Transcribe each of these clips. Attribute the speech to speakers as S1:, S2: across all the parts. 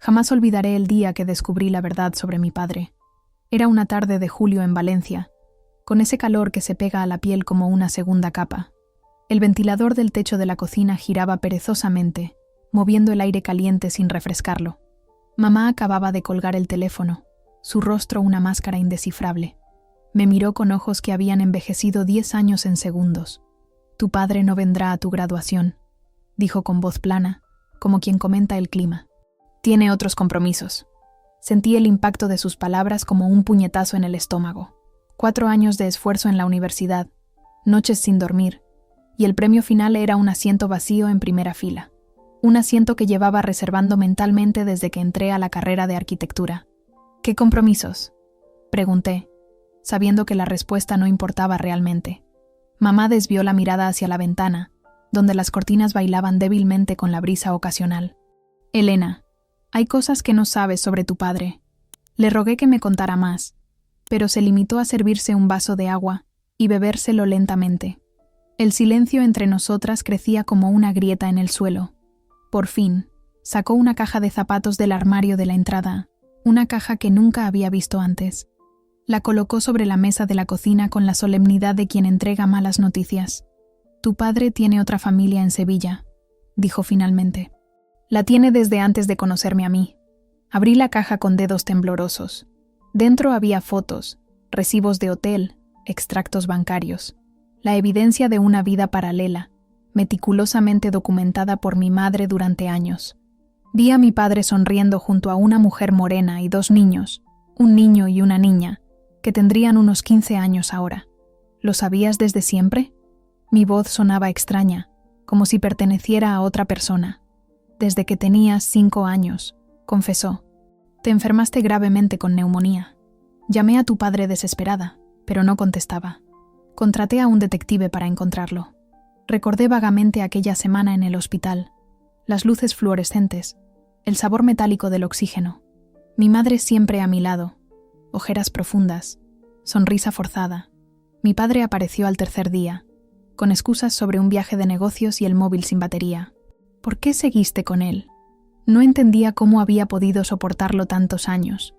S1: Jamás olvidaré el día que descubrí la verdad sobre mi padre. Era una tarde de julio en Valencia, con ese calor que se pega a la piel como una segunda capa. El ventilador del techo de la cocina giraba perezosamente, moviendo el aire caliente sin refrescarlo. Mamá acababa de colgar el teléfono, su rostro una máscara indescifrable. Me miró con ojos que habían envejecido 10 años en segundos. «Tu padre no vendrá a tu graduación», dijo con voz plana, como quien comenta el clima. «Tiene otros compromisos». Sentí el impacto de sus palabras como un puñetazo en el estómago. 4 años de esfuerzo en la universidad, noches sin dormir, y el premio final era un asiento vacío en primera fila. Un asiento que llevaba reservando mentalmente desde que entré a la carrera de arquitectura. «¿Qué compromisos?», pregunté, sabiendo que la respuesta no importaba realmente. Mamá desvió la mirada hacia la ventana, donde las cortinas bailaban débilmente con la brisa ocasional. «Elena, hay cosas que no sabes sobre tu padre». Le rogué que me contara más, pero se limitó a servirse un vaso de agua y bebérselo lentamente. El silencio entre nosotras crecía como una grieta en el suelo. Por fin, sacó una caja de zapatos del armario de la entrada, una caja que nunca había visto antes. La colocó sobre la mesa de la cocina con la solemnidad de quien entrega malas noticias. «Tu padre tiene otra familia en Sevilla», dijo finalmente. «La tiene desde antes de conocerme a mí». Abrí la caja con dedos temblorosos. Dentro había fotos, recibos de hotel, extractos bancarios, la evidencia de una vida paralela, meticulosamente documentada por mi madre durante años. Vi a mi padre sonriendo junto a una mujer morena y 2 niños, un niño y una niña, que tendrían unos 15 años ahora. «¿Lo sabías desde siempre?». Mi voz sonaba extraña, como si perteneciera a otra persona. «Desde que tenías 5 años», confesó. «Te enfermaste gravemente con neumonía». Llamé a tu padre desesperada, pero no contestaba. Contraté a un detective para encontrarlo. Recordé vagamente aquella semana en el hospital, las luces fluorescentes, el sabor metálico del oxígeno. Mi madre siempre a mi lado, ojeras profundas, sonrisa forzada. Mi padre apareció al tercer día, con excusas sobre un viaje de negocios y el móvil sin batería. «¿Por qué seguiste con él?». No entendía cómo había podido soportarlo tantos años.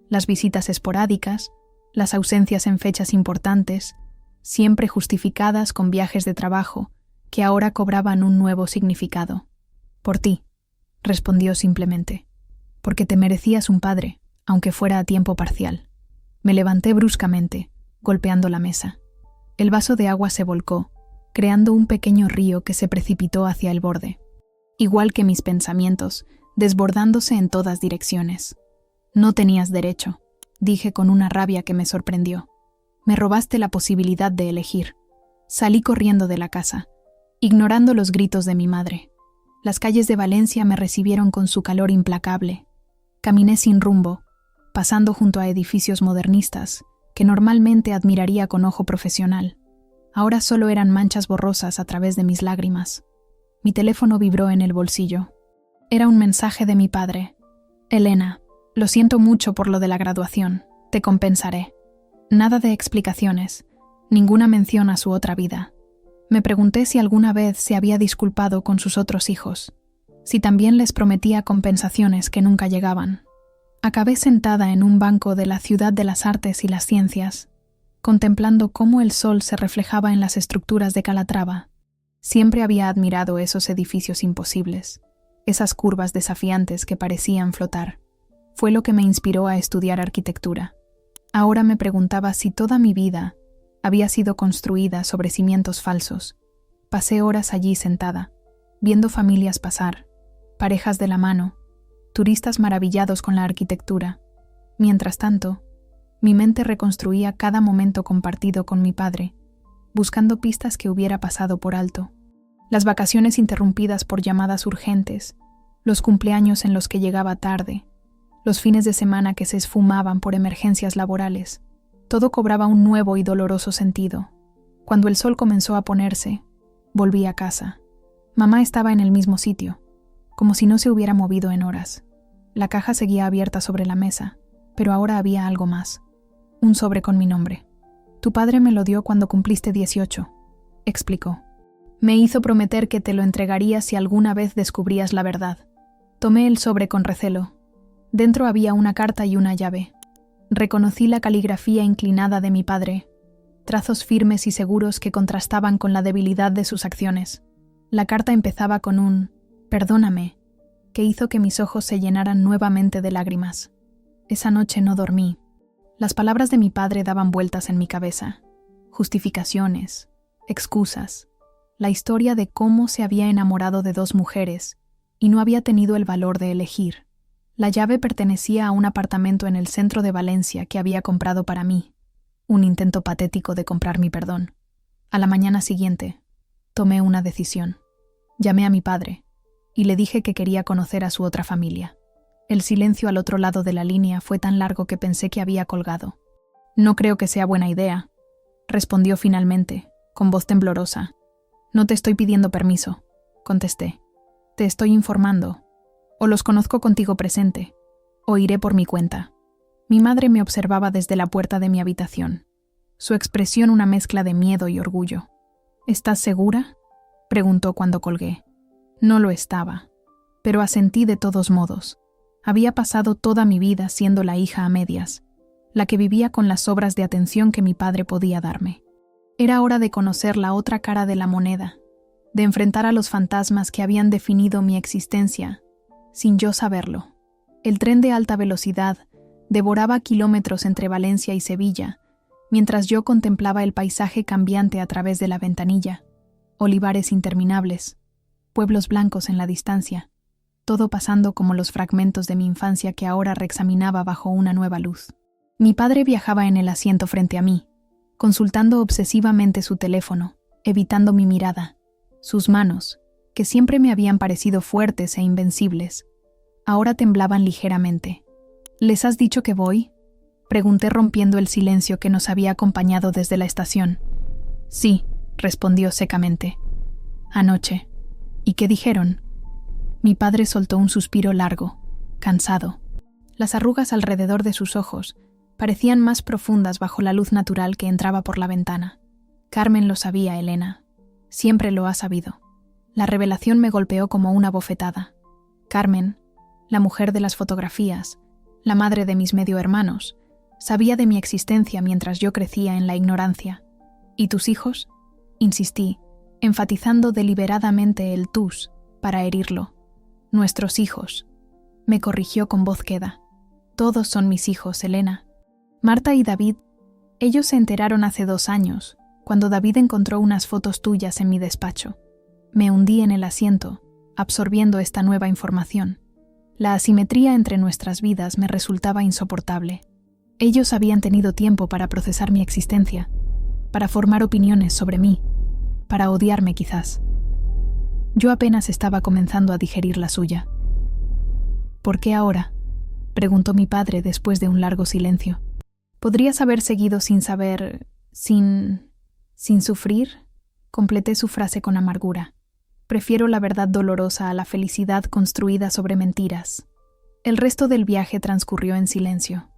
S1: Las visitas esporádicas, las ausencias en fechas importantes, siempre justificadas con viajes de trabajo, que ahora cobraban un nuevo significado. «Por ti», respondió simplemente. «Porque te merecías un padre, aunque fuera a tiempo parcial». Me levanté bruscamente, golpeando la mesa. El vaso de agua se volcó, creando un pequeño río que se precipitó hacia el borde. Igual que mis pensamientos, desbordándose en todas direcciones. «No tenías derecho», dije con una rabia que me sorprendió. «Me robaste la posibilidad de elegir». Salí corriendo de la casa, ignorando los gritos de mi madre. Las calles de Valencia me recibieron con su calor implacable. Caminé sin rumbo, pasando junto a edificios modernistas que normalmente admiraría con ojo profesional. Ahora solo eran manchas borrosas a través de mis lágrimas. Mi teléfono vibró en el bolsillo. Era un mensaje de mi padre. «Elena, lo siento mucho por lo de la graduación. Te compensaré». Nada de explicaciones, ninguna mención a su otra vida. Me pregunté si alguna vez se había disculpado con sus otros hijos, si también les prometía compensaciones que nunca llegaban. Acabé sentada en un banco de la Ciudad de las Artes y las Ciencias, contemplando cómo el sol se reflejaba en las estructuras de Calatrava. Siempre había admirado esos edificios imposibles, esas curvas desafiantes que parecían flotar. Fue lo que me inspiró a estudiar arquitectura. Ahora me preguntaba si toda mi vida había sido construida sobre cimientos falsos. Pasé horas allí sentada, viendo familias pasar, parejas de la mano, turistas maravillados con la arquitectura. Mientras tanto, mi mente reconstruía cada momento compartido con mi padre, buscando pistas que hubiera pasado por alto. Las vacaciones interrumpidas por llamadas urgentes, los cumpleaños en los que llegaba tarde, los fines de semana que se esfumaban por emergencias laborales. Todo cobraba un nuevo y doloroso sentido. Cuando el sol comenzó a ponerse, volví a casa. Mamá estaba en el mismo sitio, como si no se hubiera movido en horas. La caja seguía abierta sobre la mesa, pero ahora había algo más. Un sobre con mi nombre. «Tu padre me lo dio cuando cumpliste 18», explicó. «Me hizo prometer que te lo entregaría si alguna vez descubrías la verdad». Tomé el sobre con recelo, Dentro había una carta y una llave. Reconocí la caligrafía inclinada de mi padre, trazos firmes y seguros que contrastaban con la debilidad de sus acciones. La carta empezaba con un «perdóname», que hizo que mis ojos se llenaran nuevamente de lágrimas. Esa noche no dormí. Las palabras de mi padre daban vueltas en mi cabeza. Justificaciones, excusas, la historia de cómo se había enamorado de 2 mujeres y no había tenido el valor de elegir. La llave pertenecía a un apartamento en el centro de Valencia que había comprado para mí. Un intento patético de comprar mi perdón. A la mañana siguiente, tomé una decisión. Llamé a mi padre y le dije que quería conocer a su otra familia. El silencio al otro lado de la línea fue tan largo que pensé que había colgado. «No creo que sea buena idea», respondió finalmente, con voz temblorosa. «No te estoy pidiendo permiso», contesté. «Te estoy informando. O los conozco contigo presente, o iré por mi cuenta». Mi madre me observaba desde la puerta de mi habitación. Su expresión una mezcla de miedo y orgullo. «¿Estás segura?», preguntó cuando colgué. No lo estaba, pero asentí de todos modos. Había pasado toda mi vida siendo la hija a medias, la que vivía con las sobras de atención que mi padre podía darme. Era hora de conocer la otra cara de la moneda, de enfrentar a los fantasmas que habían definido mi existencia, sin yo saberlo. El tren de alta velocidad devoraba kilómetros entre Valencia y Sevilla, mientras yo contemplaba el paisaje cambiante a través de la ventanilla. Olivares interminables, pueblos blancos en la distancia, todo pasando como los fragmentos de mi infancia que ahora reexaminaba bajo una nueva luz. Mi padre viajaba en el asiento frente a mí, consultando obsesivamente su teléfono, evitando mi mirada. Sus manos, que siempre me habían parecido fuertes e invencibles, ahora temblaban ligeramente. «¿Les has dicho que voy?», pregunté rompiendo el silencio que nos había acompañado desde la estación. «Sí», respondió secamente. «Anoche». «¿Y qué dijeron?». Mi padre soltó un suspiro largo, cansado. Las arrugas alrededor de sus ojos parecían más profundas bajo la luz natural que entraba por la ventana. «Carmen lo sabía, Elena. Siempre lo ha sabido». La revelación me golpeó como una bofetada. Carmen, la mujer de las fotografías, la madre de mis medio hermanos, sabía de mi existencia mientras yo crecía en la ignorancia. «¿Y tus hijos?», insistí, enfatizando deliberadamente el tus para herirlo. «Nuestros hijos», me corrigió con voz queda. «Todos son mis hijos, Elena. Marta y David, ellos se enteraron hace 2 años, cuando David encontró unas fotos tuyas en mi despacho». Me hundí en el asiento, absorbiendo esta nueva información. La asimetría entre nuestras vidas me resultaba insoportable. Ellos habían tenido tiempo para procesar mi existencia, para formar opiniones sobre mí, para odiarme quizás. Yo apenas estaba comenzando a digerir la suya. «¿Por qué ahora?», preguntó mi padre después de un largo silencio. «¿Podrías haber seguido sin saber, sin sufrir?», completé su frase con amargura. «Prefiero la verdad dolorosa a la felicidad construida sobre mentiras». El resto del viaje transcurrió en silencio.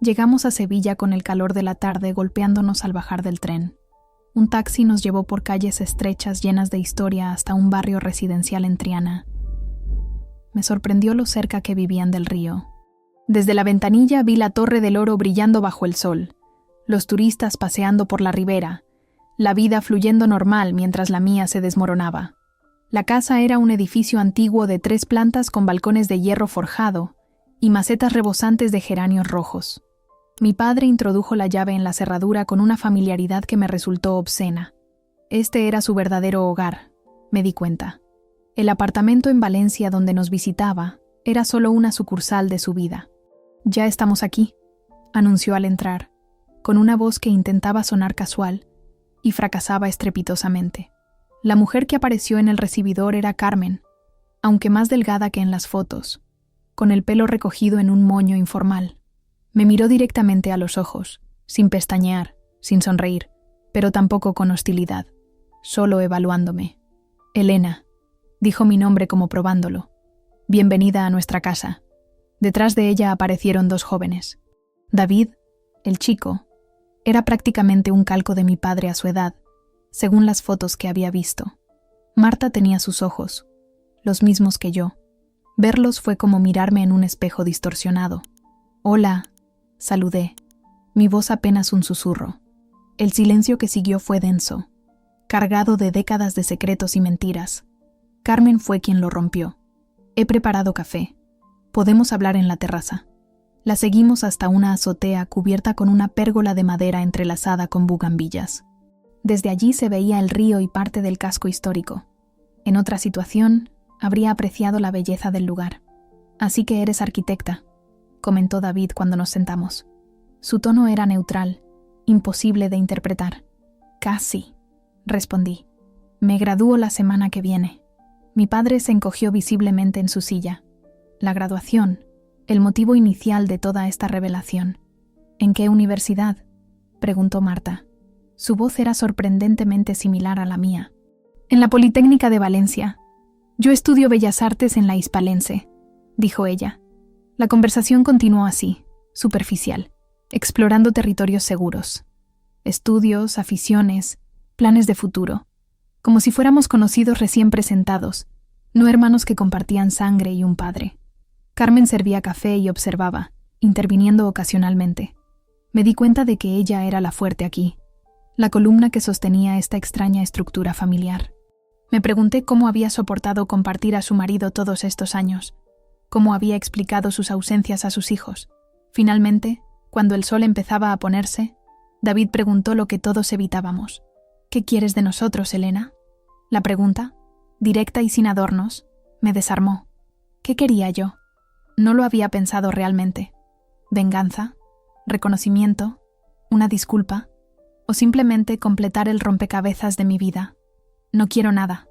S1: Llegamos a Sevilla con el calor de la tarde golpeándonos al bajar del tren. Un taxi nos llevó por calles estrechas llenas de historia hasta un barrio residencial en Triana. Me sorprendió lo cerca que vivían del río. Desde la ventanilla vi la Torre del Oro brillando bajo el sol, los turistas paseando por la ribera, la vida fluyendo normal mientras la mía se desmoronaba. La casa era un edificio antiguo de 3 plantas con balcones de hierro forjado y macetas rebosantes de geranios rojos. Mi padre introdujo la llave en la cerradura con una familiaridad que me resultó obscena. Este era su verdadero hogar, me di cuenta. El apartamento en Valencia donde nos visitaba era solo una sucursal de su vida. «Ya estamos aquí», anunció al entrar, con una voz que intentaba sonar casual y fracasaba estrepitosamente. La mujer que apareció en el recibidor era Carmen, aunque más delgada que en las fotos, con el pelo recogido en un moño informal. Me miró directamente a los ojos, sin pestañear, sin sonreír, pero tampoco con hostilidad, solo evaluándome. «Elena», dijo mi nombre como probándolo. «Bienvenida a nuestra casa». Detrás de ella aparecieron 2 jóvenes. David, el chico, era prácticamente un calco de mi padre a su edad, según las fotos que había visto. Marta tenía sus ojos, los mismos que yo, Verlos fue como mirarme en un espejo distorsionado. «Hola», saludé, mi voz apenas un susurro. El silencio que siguió fue denso, cargado de décadas de secretos y mentiras. Carmen fue quien lo rompió. «He preparado café. Podemos hablar en la terraza». La seguimos hasta una azotea cubierta con una pérgola de madera entrelazada con bugambillas. Desde allí se veía el río y parte del casco histórico. En otra situación, habría apreciado la belleza del lugar. «Así que eres arquitecta», comentó David cuando nos sentamos. Su tono era neutral, imposible de interpretar. «Casi», respondí. «Me gradúo la semana que viene». Mi padre se encogió visiblemente en su silla. La graduación, el motivo inicial de toda esta revelación. «¿En qué universidad?», preguntó Marta. Su voz era sorprendentemente similar a la mía. «En la Politécnica de Valencia. Yo estudio Bellas Artes en la Hispalense», dijo ella. La conversación continuó así, superficial, explorando territorios seguros. Estudios, aficiones, planes de futuro. Como si fuéramos conocidos recién presentados, no hermanos que compartían sangre y un padre. Carmen servía café y observaba, interviniendo ocasionalmente. Me di cuenta de que ella era la fuerte aquí, la columna que sostenía esta extraña estructura familiar. Me pregunté cómo había soportado compartir a su marido todos estos años, cómo había explicado sus ausencias a sus hijos. Finalmente, cuando el sol empezaba a ponerse, David preguntó lo que todos evitábamos. «¿Qué quieres de nosotros, Elena?». La pregunta, directa y sin adornos, me desarmó. ¿Qué quería yo? No lo había pensado realmente. ¿Venganza? ¿Reconocimiento? ¿Una disculpa? ¿O simplemente completar el rompecabezas de mi vida? «No quiero nada»,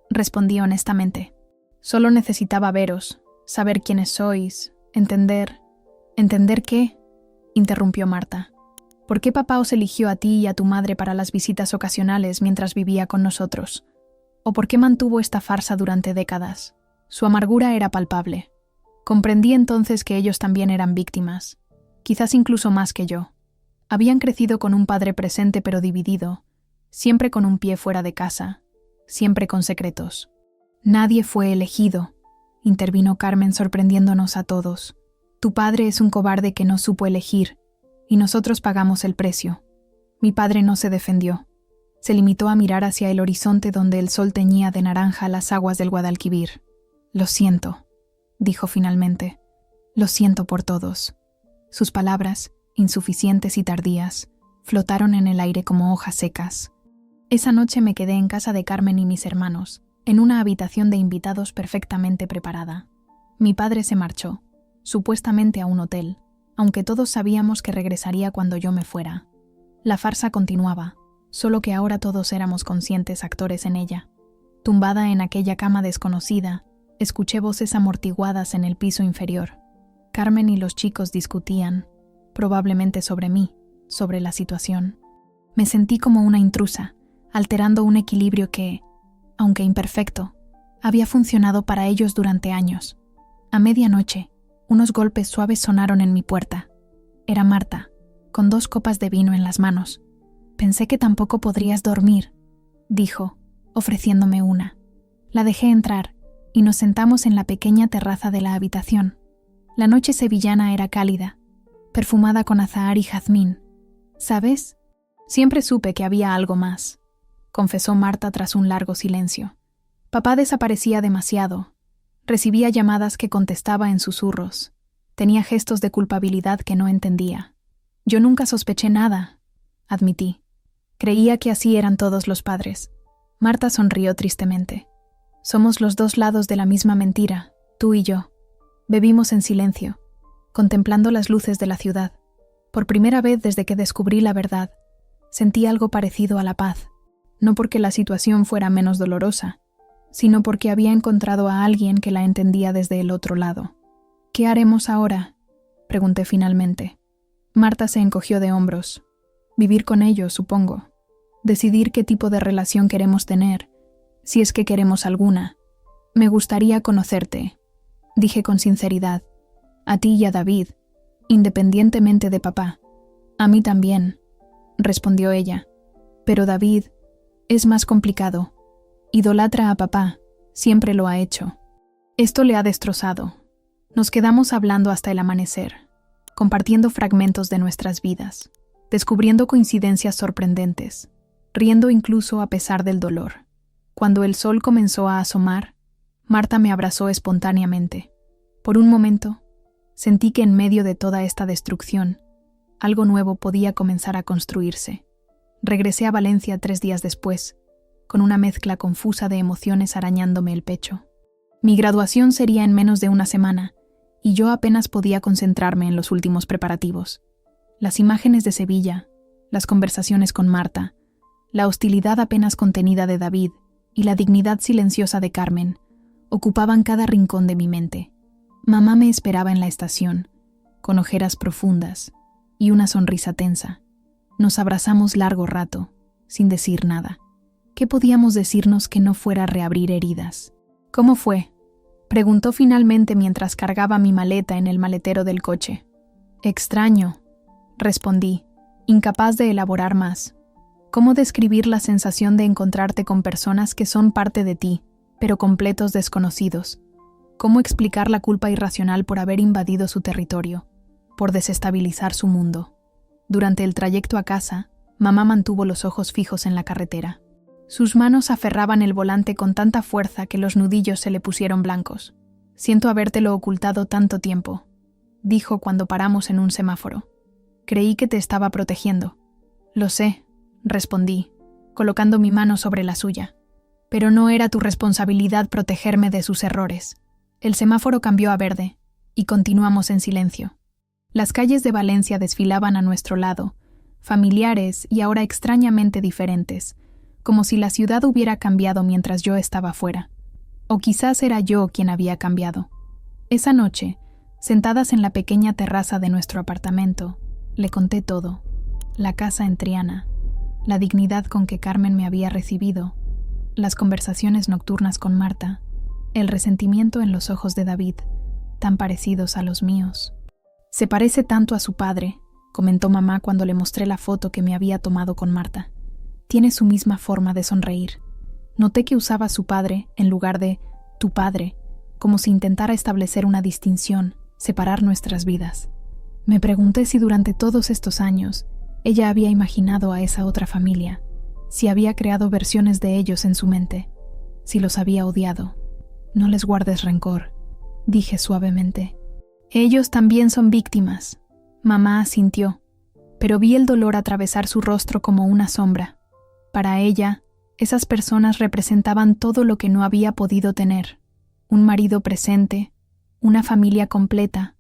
S1: respondí honestamente. «Solo necesitaba veros, saber quiénes sois, entender». «¿Entender qué?», interrumpió Marta. «¿Por qué papá os eligió a ti y a tu madre para las visitas ocasionales mientras vivía con nosotros? ¿O por qué mantuvo esta farsa durante décadas?». Su amargura era palpable. Comprendí entonces que ellos también eran víctimas, quizás incluso más que yo. Habían crecido con un padre presente pero dividido, siempre con un pie fuera de casa, siempre con secretos. «Nadie fue elegido», intervino Carmen sorprendiéndonos a todos. «Tu padre es un cobarde que no supo elegir, y nosotros pagamos el precio». Mi padre no se defendió. Se limitó a mirar hacia el horizonte donde el sol teñía de naranja las aguas del Guadalquivir. «Lo siento», dijo finalmente. «Lo siento por todos». Sus palabras, insuficientes y tardías, flotaron en el aire como hojas secas. Esa noche me quedé en casa de Carmen y mis hermanos, en una habitación de invitados perfectamente preparada. Mi padre se marchó, supuestamente a un hotel, aunque todos sabíamos que regresaría cuando yo me fuera. La farsa continuaba, solo que ahora todos éramos conscientes actores en ella. Tumbada en aquella cama desconocida, escuché voces amortiguadas en el piso inferior. Carmen y los chicos discutían, probablemente sobre mí, sobre la situación. Me sentí como una intrusa, alterando un equilibrio que, aunque imperfecto, había funcionado para ellos durante años. A medianoche, unos golpes suaves sonaron en mi puerta. Era Marta, con 2 copas de vino en las manos. «Pensé que tampoco podrías dormir», dijo, ofreciéndome una. La dejé entrar y nos sentamos en la pequeña terraza de la habitación. La noche sevillana era cálida, perfumada con azahar y jazmín. «¿Sabes? Siempre supe que había algo más», confesó Marta tras un largo silencio. «Papá desaparecía demasiado. Recibía llamadas que contestaba en susurros. Tenía gestos de culpabilidad que no entendía. Yo nunca sospeché nada», admití. «Creía que así eran todos los padres». Marta sonrió tristemente. «Somos los 2 lados de la misma mentira, tú y yo». Bebimos en silencio, contemplando las luces de la ciudad. Por primera vez desde que descubrí la verdad, sentí algo parecido a la paz, no porque la situación fuera menos dolorosa, sino porque había encontrado a alguien que la entendía desde el otro lado. «¿Qué haremos ahora?», pregunté finalmente. Marta se encogió de hombros. «Vivir con ellos, supongo. Decidir qué tipo de relación queremos tener, si es que queremos alguna. Me gustaría conocerte», dije con sinceridad. «A ti y a David, independientemente de papá». «A mí también», respondió ella. «Pero David es más complicado. Idolatra a papá, siempre lo ha hecho». Esto le ha destrozado. Nos quedamos hablando hasta el amanecer, compartiendo fragmentos de nuestras vidas, descubriendo coincidencias sorprendentes, riendo incluso a pesar del dolor. Cuando el sol comenzó a asomar, Marta me abrazó espontáneamente. Por un momento, sentí que en medio de toda esta destrucción, algo nuevo podía comenzar a construirse. Regresé a Valencia 3 días después, con una mezcla confusa de emociones arañándome el pecho. Mi graduación sería en menos de una semana, y yo apenas podía concentrarme en los últimos preparativos. Las imágenes de Sevilla, las conversaciones con Marta, la hostilidad apenas contenida de David y la dignidad silenciosa de Carmen ocupaban cada rincón de mi mente. Mamá me esperaba en la estación, con ojeras profundas y una sonrisa tensa. Nos abrazamos largo rato, sin decir nada. ¿Qué podíamos decirnos que no fuera reabrir heridas? ¿Cómo fue?, preguntó finalmente mientras cargaba mi maleta en el maletero del coche. Extraño, respondí, incapaz de elaborar más. ¿Cómo describir la sensación de encontrarte con personas que son parte de ti, pero completos desconocidos? ¿Cómo explicar la culpa irracional por haber invadido su territorio, por desestabilizar su mundo? Durante el trayecto a casa, mamá mantuvo los ojos fijos en la carretera. Sus manos aferraban el volante con tanta fuerza que los nudillos se le pusieron blancos. Siento habértelo ocultado tanto tiempo, dijo cuando paramos en un semáforo. Creí que te estaba protegiendo. Lo sé, respondí, colocando mi mano sobre la suya. Pero no era tu responsabilidad protegerme de sus errores. El semáforo cambió a verde, y continuamos en silencio. Las calles de Valencia desfilaban a nuestro lado, familiares y ahora extrañamente diferentes, como si la ciudad hubiera cambiado mientras yo estaba fuera. O quizás era yo quien había cambiado. Esa noche, sentadas en la pequeña terraza de nuestro apartamento, le conté todo: la casa en Triana, la dignidad con que Carmen me había recibido, las conversaciones nocturnas con Marta, el resentimiento en los ojos de David, tan parecidos a los míos. Se parece tanto a su padre, comentó mamá cuando le mostré la foto que me había tomado con Marta. Tiene su misma forma de sonreír. Noté que usaba su padre en lugar de tu padre, como si intentara establecer una distinción, separar nuestras vidas. Me pregunté si durante todos estos años ella había imaginado a esa otra familia, si había creado versiones de ellos en su mente, si los había odiado. No les guardes rencor, dije suavemente. Ellos también son víctimas. Mamá asintió, pero vi el dolor atravesar su rostro como una sombra. Para ella, esas personas representaban todo lo que no había podido tener: un marido presente, una familia completa,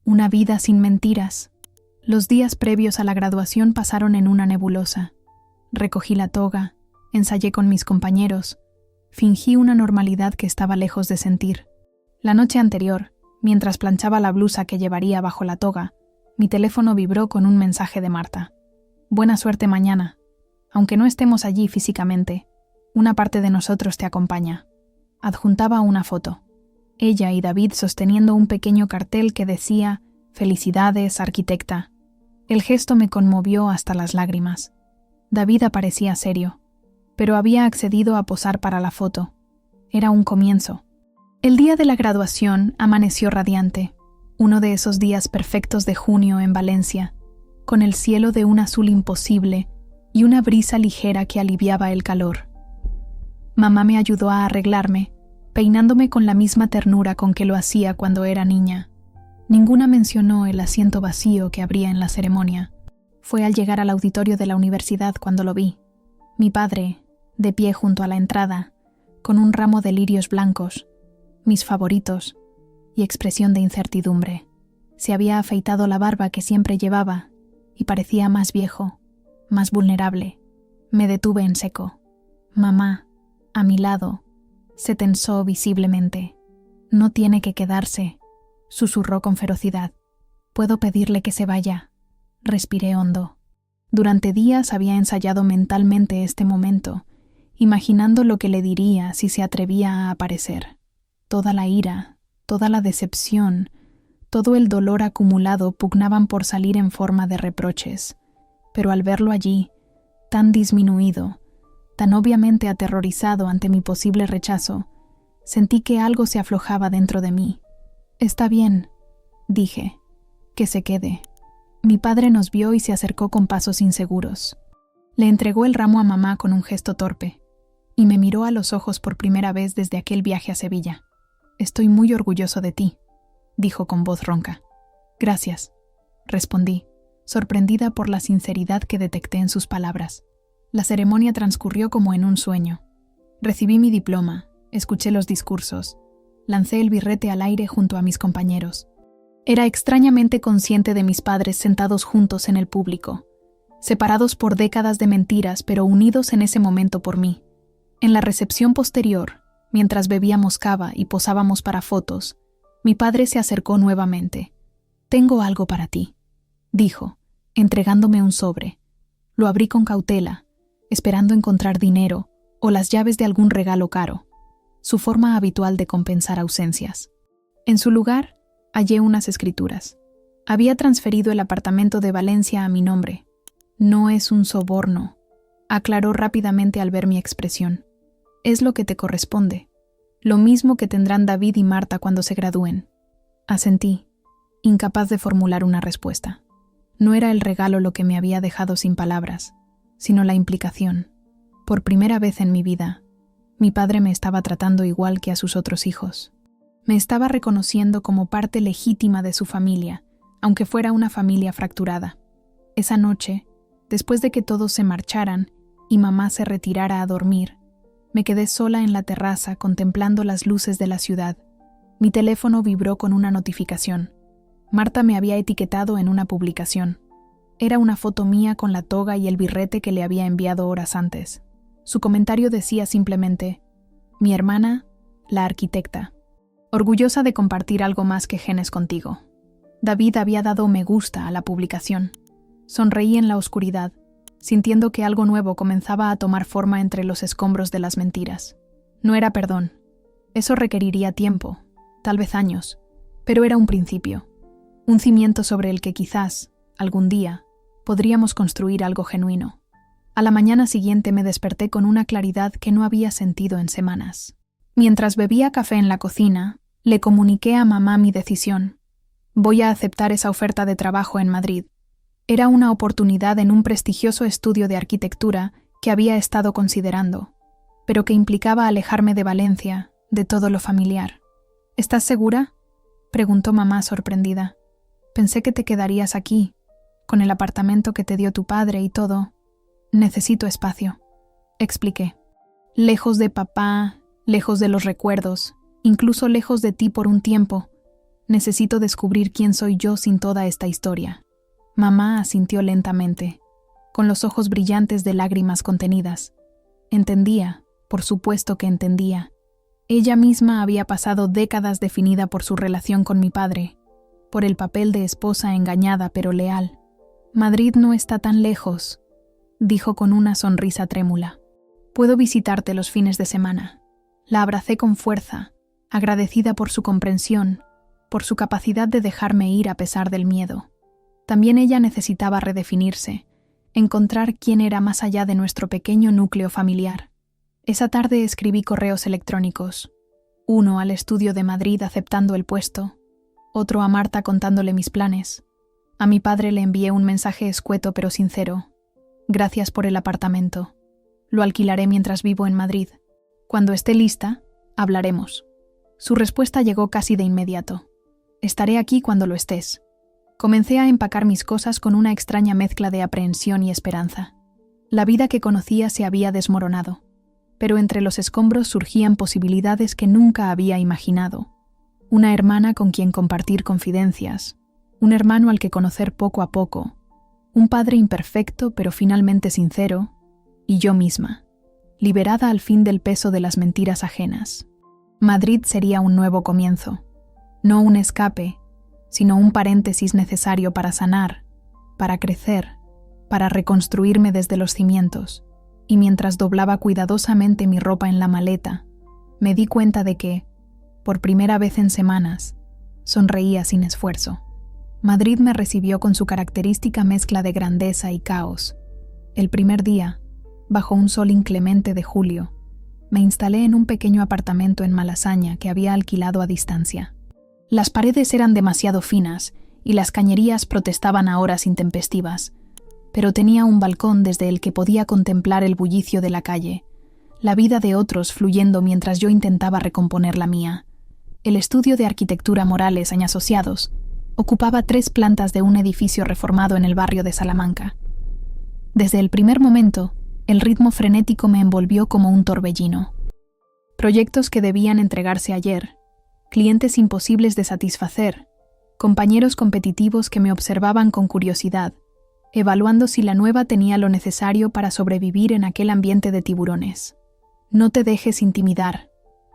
S1: una vida sin mentiras. Los días previos a la graduación pasaron en una nebulosa. Recogí la toga, ensayé con mis compañeros, fingí una normalidad que estaba lejos de sentir. La noche anterior, mientras planchaba la blusa que llevaría bajo la toga, mi teléfono vibró con un mensaje de Marta. Buena suerte mañana. Aunque no estemos allí físicamente, una parte de nosotros te acompaña. Adjuntaba una foto. Ella y David sosteniendo un pequeño cartel que decía: «Felicidades, arquitecta». El gesto me conmovió hasta las lágrimas. David aparecía serio, pero había accedido a posar para la foto. Era un comienzo. El día de la graduación amaneció radiante, uno de esos días perfectos de junio en Valencia, con el cielo de un azul imposible y una brisa ligera que aliviaba el calor. Mamá me ayudó a arreglarme, peinándome con la misma ternura con que lo hacía cuando era niña. Ninguna mencionó el asiento vacío que habría en la ceremonia. Fue al llegar al auditorio de la universidad cuando lo vi. Mi padre, de pie junto a la entrada, con un ramo de lirios blancos, mis favoritos, y expresión de incertidumbre. Se había afeitado la barba que siempre llevaba y parecía más viejo, más vulnerable. Me detuve en seco. Mamá, a mi lado, se tensó visiblemente. «No tiene que quedarse», susurró con ferocidad. «Puedo pedirle que se vaya». Respiré hondo. Durante días había ensayado mentalmente este momento, imaginando lo que le diría si se atrevía a aparecer. Toda la ira, toda la decepción, todo el dolor acumulado pugnaban por salir en forma de reproches. Pero al verlo allí, tan disminuido, tan obviamente aterrorizado ante mi posible rechazo, Sentí que algo se aflojaba dentro de mí. «Está bien», dije, «que se quede». Mi padre nos vio y se acercó con pasos inseguros. Le entregó el ramo a mamá con un gesto torpe, y me miró a los ojos por primera vez desde aquel viaje a Sevilla. «Estoy muy orgulloso de ti», dijo con voz ronca. «Gracias», respondí, sorprendida por la sinceridad que detecté en sus palabras. La ceremonia transcurrió como en un sueño. Recibí mi diploma, escuché los discursos, lancé el birrete al aire junto a mis compañeros. Era extrañamente consciente de mis padres sentados juntos en el público, separados por décadas de mentiras, pero unidos en ese momento por mí. En la recepción posterior, mientras bebíamos cava y posábamos para fotos, mi padre se acercó nuevamente. «Tengo algo para ti», dijo, entregándome un sobre. Lo abrí con cautela, esperando encontrar dinero o las llaves de algún regalo caro, su forma habitual de compensar ausencias. En su lugar, hallé unas escrituras. Había transferido el apartamento de Valencia a mi nombre. «No es un soborno», aclaró rápidamente al ver mi expresión. «Es lo que te corresponde, lo mismo que tendrán David y Marta cuando se gradúen». Asentí, incapaz de formular una respuesta. No era el regalo lo que me había dejado sin palabras, sino la implicación. Por primera vez en mi vida, mi padre me estaba tratando igual que a sus otros hijos. Me estaba reconociendo como parte legítima de su familia, aunque fuera una familia fracturada. Esa noche, después de que todos se marcharan y mamá se retirara a dormir, me quedé sola en la terraza contemplando las luces de la ciudad. Mi teléfono vibró con una notificación. Marta me había etiquetado en una publicación. Era una foto mía con la toga y el birrete que le había enviado horas antes. Su comentario decía simplemente: «Mi hermana, la arquitecta. Orgullosa de compartir algo más que genes contigo». David había dado me gusta a la publicación. Sonreí en la oscuridad, sintiendo que algo nuevo comenzaba a tomar forma entre los escombros de las mentiras. No era perdón. Eso requeriría tiempo, tal vez años, pero era un principio, un cimiento sobre el que quizás, algún día, podríamos construir algo genuino. A la mañana siguiente me desperté con una claridad que no había sentido en semanas. Mientras bebía café en la cocina, le comuniqué a mamá mi decisión. Voy a aceptar esa oferta de trabajo en Madrid. Era una oportunidad en un prestigioso estudio de arquitectura que había estado considerando, pero que implicaba alejarme de Valencia, de todo lo familiar. «¿Estás segura?», preguntó mamá sorprendida. «Pensé que te quedarías aquí, con el apartamento que te dio tu padre y todo. Necesito espacio», expliqué. «Lejos de papá, lejos de los recuerdos, incluso lejos de ti por un tiempo. Necesito descubrir quién soy yo sin toda esta historia». Mamá asintió lentamente, con los ojos brillantes de lágrimas contenidas. Entendía, por supuesto que entendía. Ella misma había pasado décadas definida por su relación con mi padre, por el papel de esposa engañada pero leal. «Madrid no está tan lejos», dijo con una sonrisa trémula. «Puedo visitarte los fines de semana». La abracé con fuerza, agradecida por su comprensión, por su capacidad de dejarme ir a pesar del miedo. También ella necesitaba redefinirse, encontrar quién era más allá de nuestro pequeño núcleo familiar. Esa tarde escribí correos electrónicos, uno al estudio de Madrid aceptando el puesto, otro a Marta contándole mis planes. A mi padre le envié un mensaje escueto pero sincero. «Gracias por el apartamento. Lo alquilaré mientras vivo en Madrid. Cuando esté lista, hablaremos». Su respuesta llegó casi de inmediato. «Estaré aquí cuando lo estés». Comencé a empacar mis cosas con una extraña mezcla de aprehensión y esperanza. La vida que conocía se había desmoronado, pero entre los escombros surgían posibilidades que nunca había imaginado. Una hermana con quien compartir confidencias, un hermano al que conocer poco a poco, un padre imperfecto pero finalmente sincero, y yo misma, liberada al fin del peso de las mentiras ajenas. Madrid sería un nuevo comienzo, no un escape, sino un paréntesis necesario para sanar, para crecer, para reconstruirme desde los cimientos. Y mientras doblaba cuidadosamente mi ropa en la maleta, me di cuenta de que, por primera vez en semanas, sonreía sin esfuerzo. Madrid me recibió con su característica mezcla de grandeza y caos. El primer día, bajo un sol inclemente de julio, me instalé en un pequeño apartamento en Malasaña que había alquilado a distancia. Las paredes eran demasiado finas y las cañerías protestaban a horas intempestivas, pero tenía un balcón desde el que podía contemplar el bullicio de la calle, la vida de otros fluyendo mientras yo intentaba recomponer la mía. El estudio de arquitectura Morales & Asociados ocupaba 3 plantas de un edificio reformado en el barrio de Salamanca. Desde el primer momento, el ritmo frenético me envolvió como un torbellino. Proyectos que debían entregarse ayer, clientes imposibles de satisfacer, compañeros competitivos que me observaban con curiosidad, evaluando si la nueva tenía lo necesario para sobrevivir en aquel ambiente de tiburones. «No te dejes intimidar»,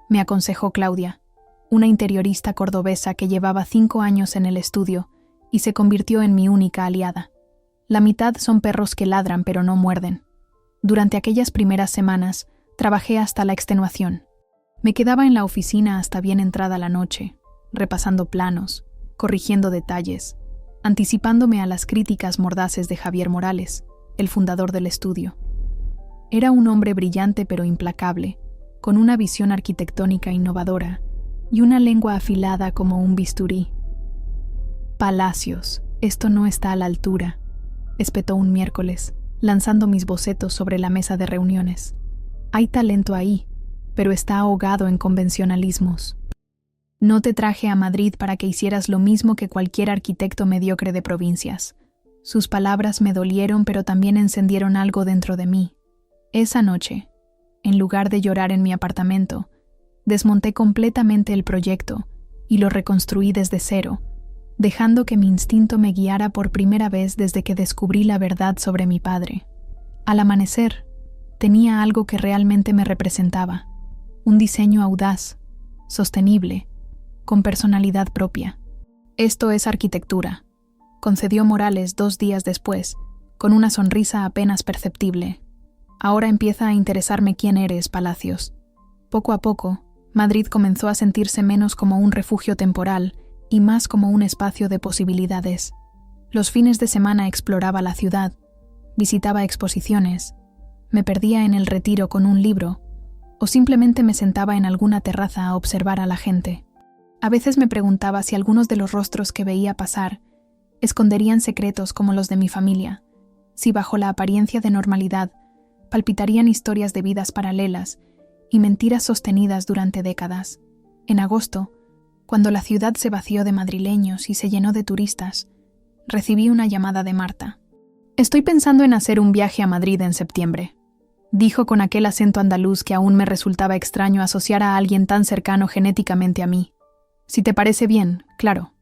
S1: me aconsejó Claudia, una interiorista cordobesa que llevaba 5 años en el estudio y se convirtió en mi única aliada. La mitad son perros que ladran pero no muerden. Durante aquellas primeras semanas, trabajé hasta la extenuación. Me quedaba en la oficina hasta bien entrada la noche, repasando planos, corrigiendo detalles, anticipándome a las críticas mordaces de Javier Morales, el fundador del estudio. Era un hombre brillante pero implacable, con una visión arquitectónica innovadora y una lengua afilada como un bisturí. «Palacios, esto no está a la altura», espetó un miércoles, lanzando mis bocetos sobre la mesa de reuniones. «Hay talento ahí, pero está ahogado en convencionalismos. No te traje a Madrid para que hicieras lo mismo que cualquier arquitecto mediocre de provincias». Sus palabras me dolieron, pero también encendieron algo dentro de mí. Esa noche, en lugar de llorar en mi apartamento, desmonté completamente el proyecto y lo reconstruí desde cero, dejando que mi instinto me guiara por primera vez desde que descubrí la verdad sobre mi padre. Al amanecer, tenía algo que realmente me representaba, un diseño audaz, sostenible, con personalidad propia. «Esto es arquitectura», concedió Morales 2 días después, con una sonrisa apenas perceptible. «Ahora empieza a interesarme quién eres, Palacios». Poco a poco, Madrid comenzó a sentirse menos como un refugio temporal y más como un espacio de posibilidades. Los fines de semana exploraba la ciudad, visitaba exposiciones, me perdía en el Retiro con un libro o simplemente me sentaba en alguna terraza a observar a la gente. A veces me preguntaba si algunos de los rostros que veía pasar esconderían secretos como los de mi familia, si bajo la apariencia de normalidad palpitarían historias de vidas paralelas y mentiras sostenidas durante décadas. En agosto, cuando la ciudad se vació de madrileños y se llenó de turistas, recibí una llamada de Marta. «Estoy pensando en hacer un viaje a Madrid en septiembre», dijo con aquel acento andaluz que aún me resultaba extraño asociar a alguien tan cercano genéticamente a mí. «Si te parece bien, claro».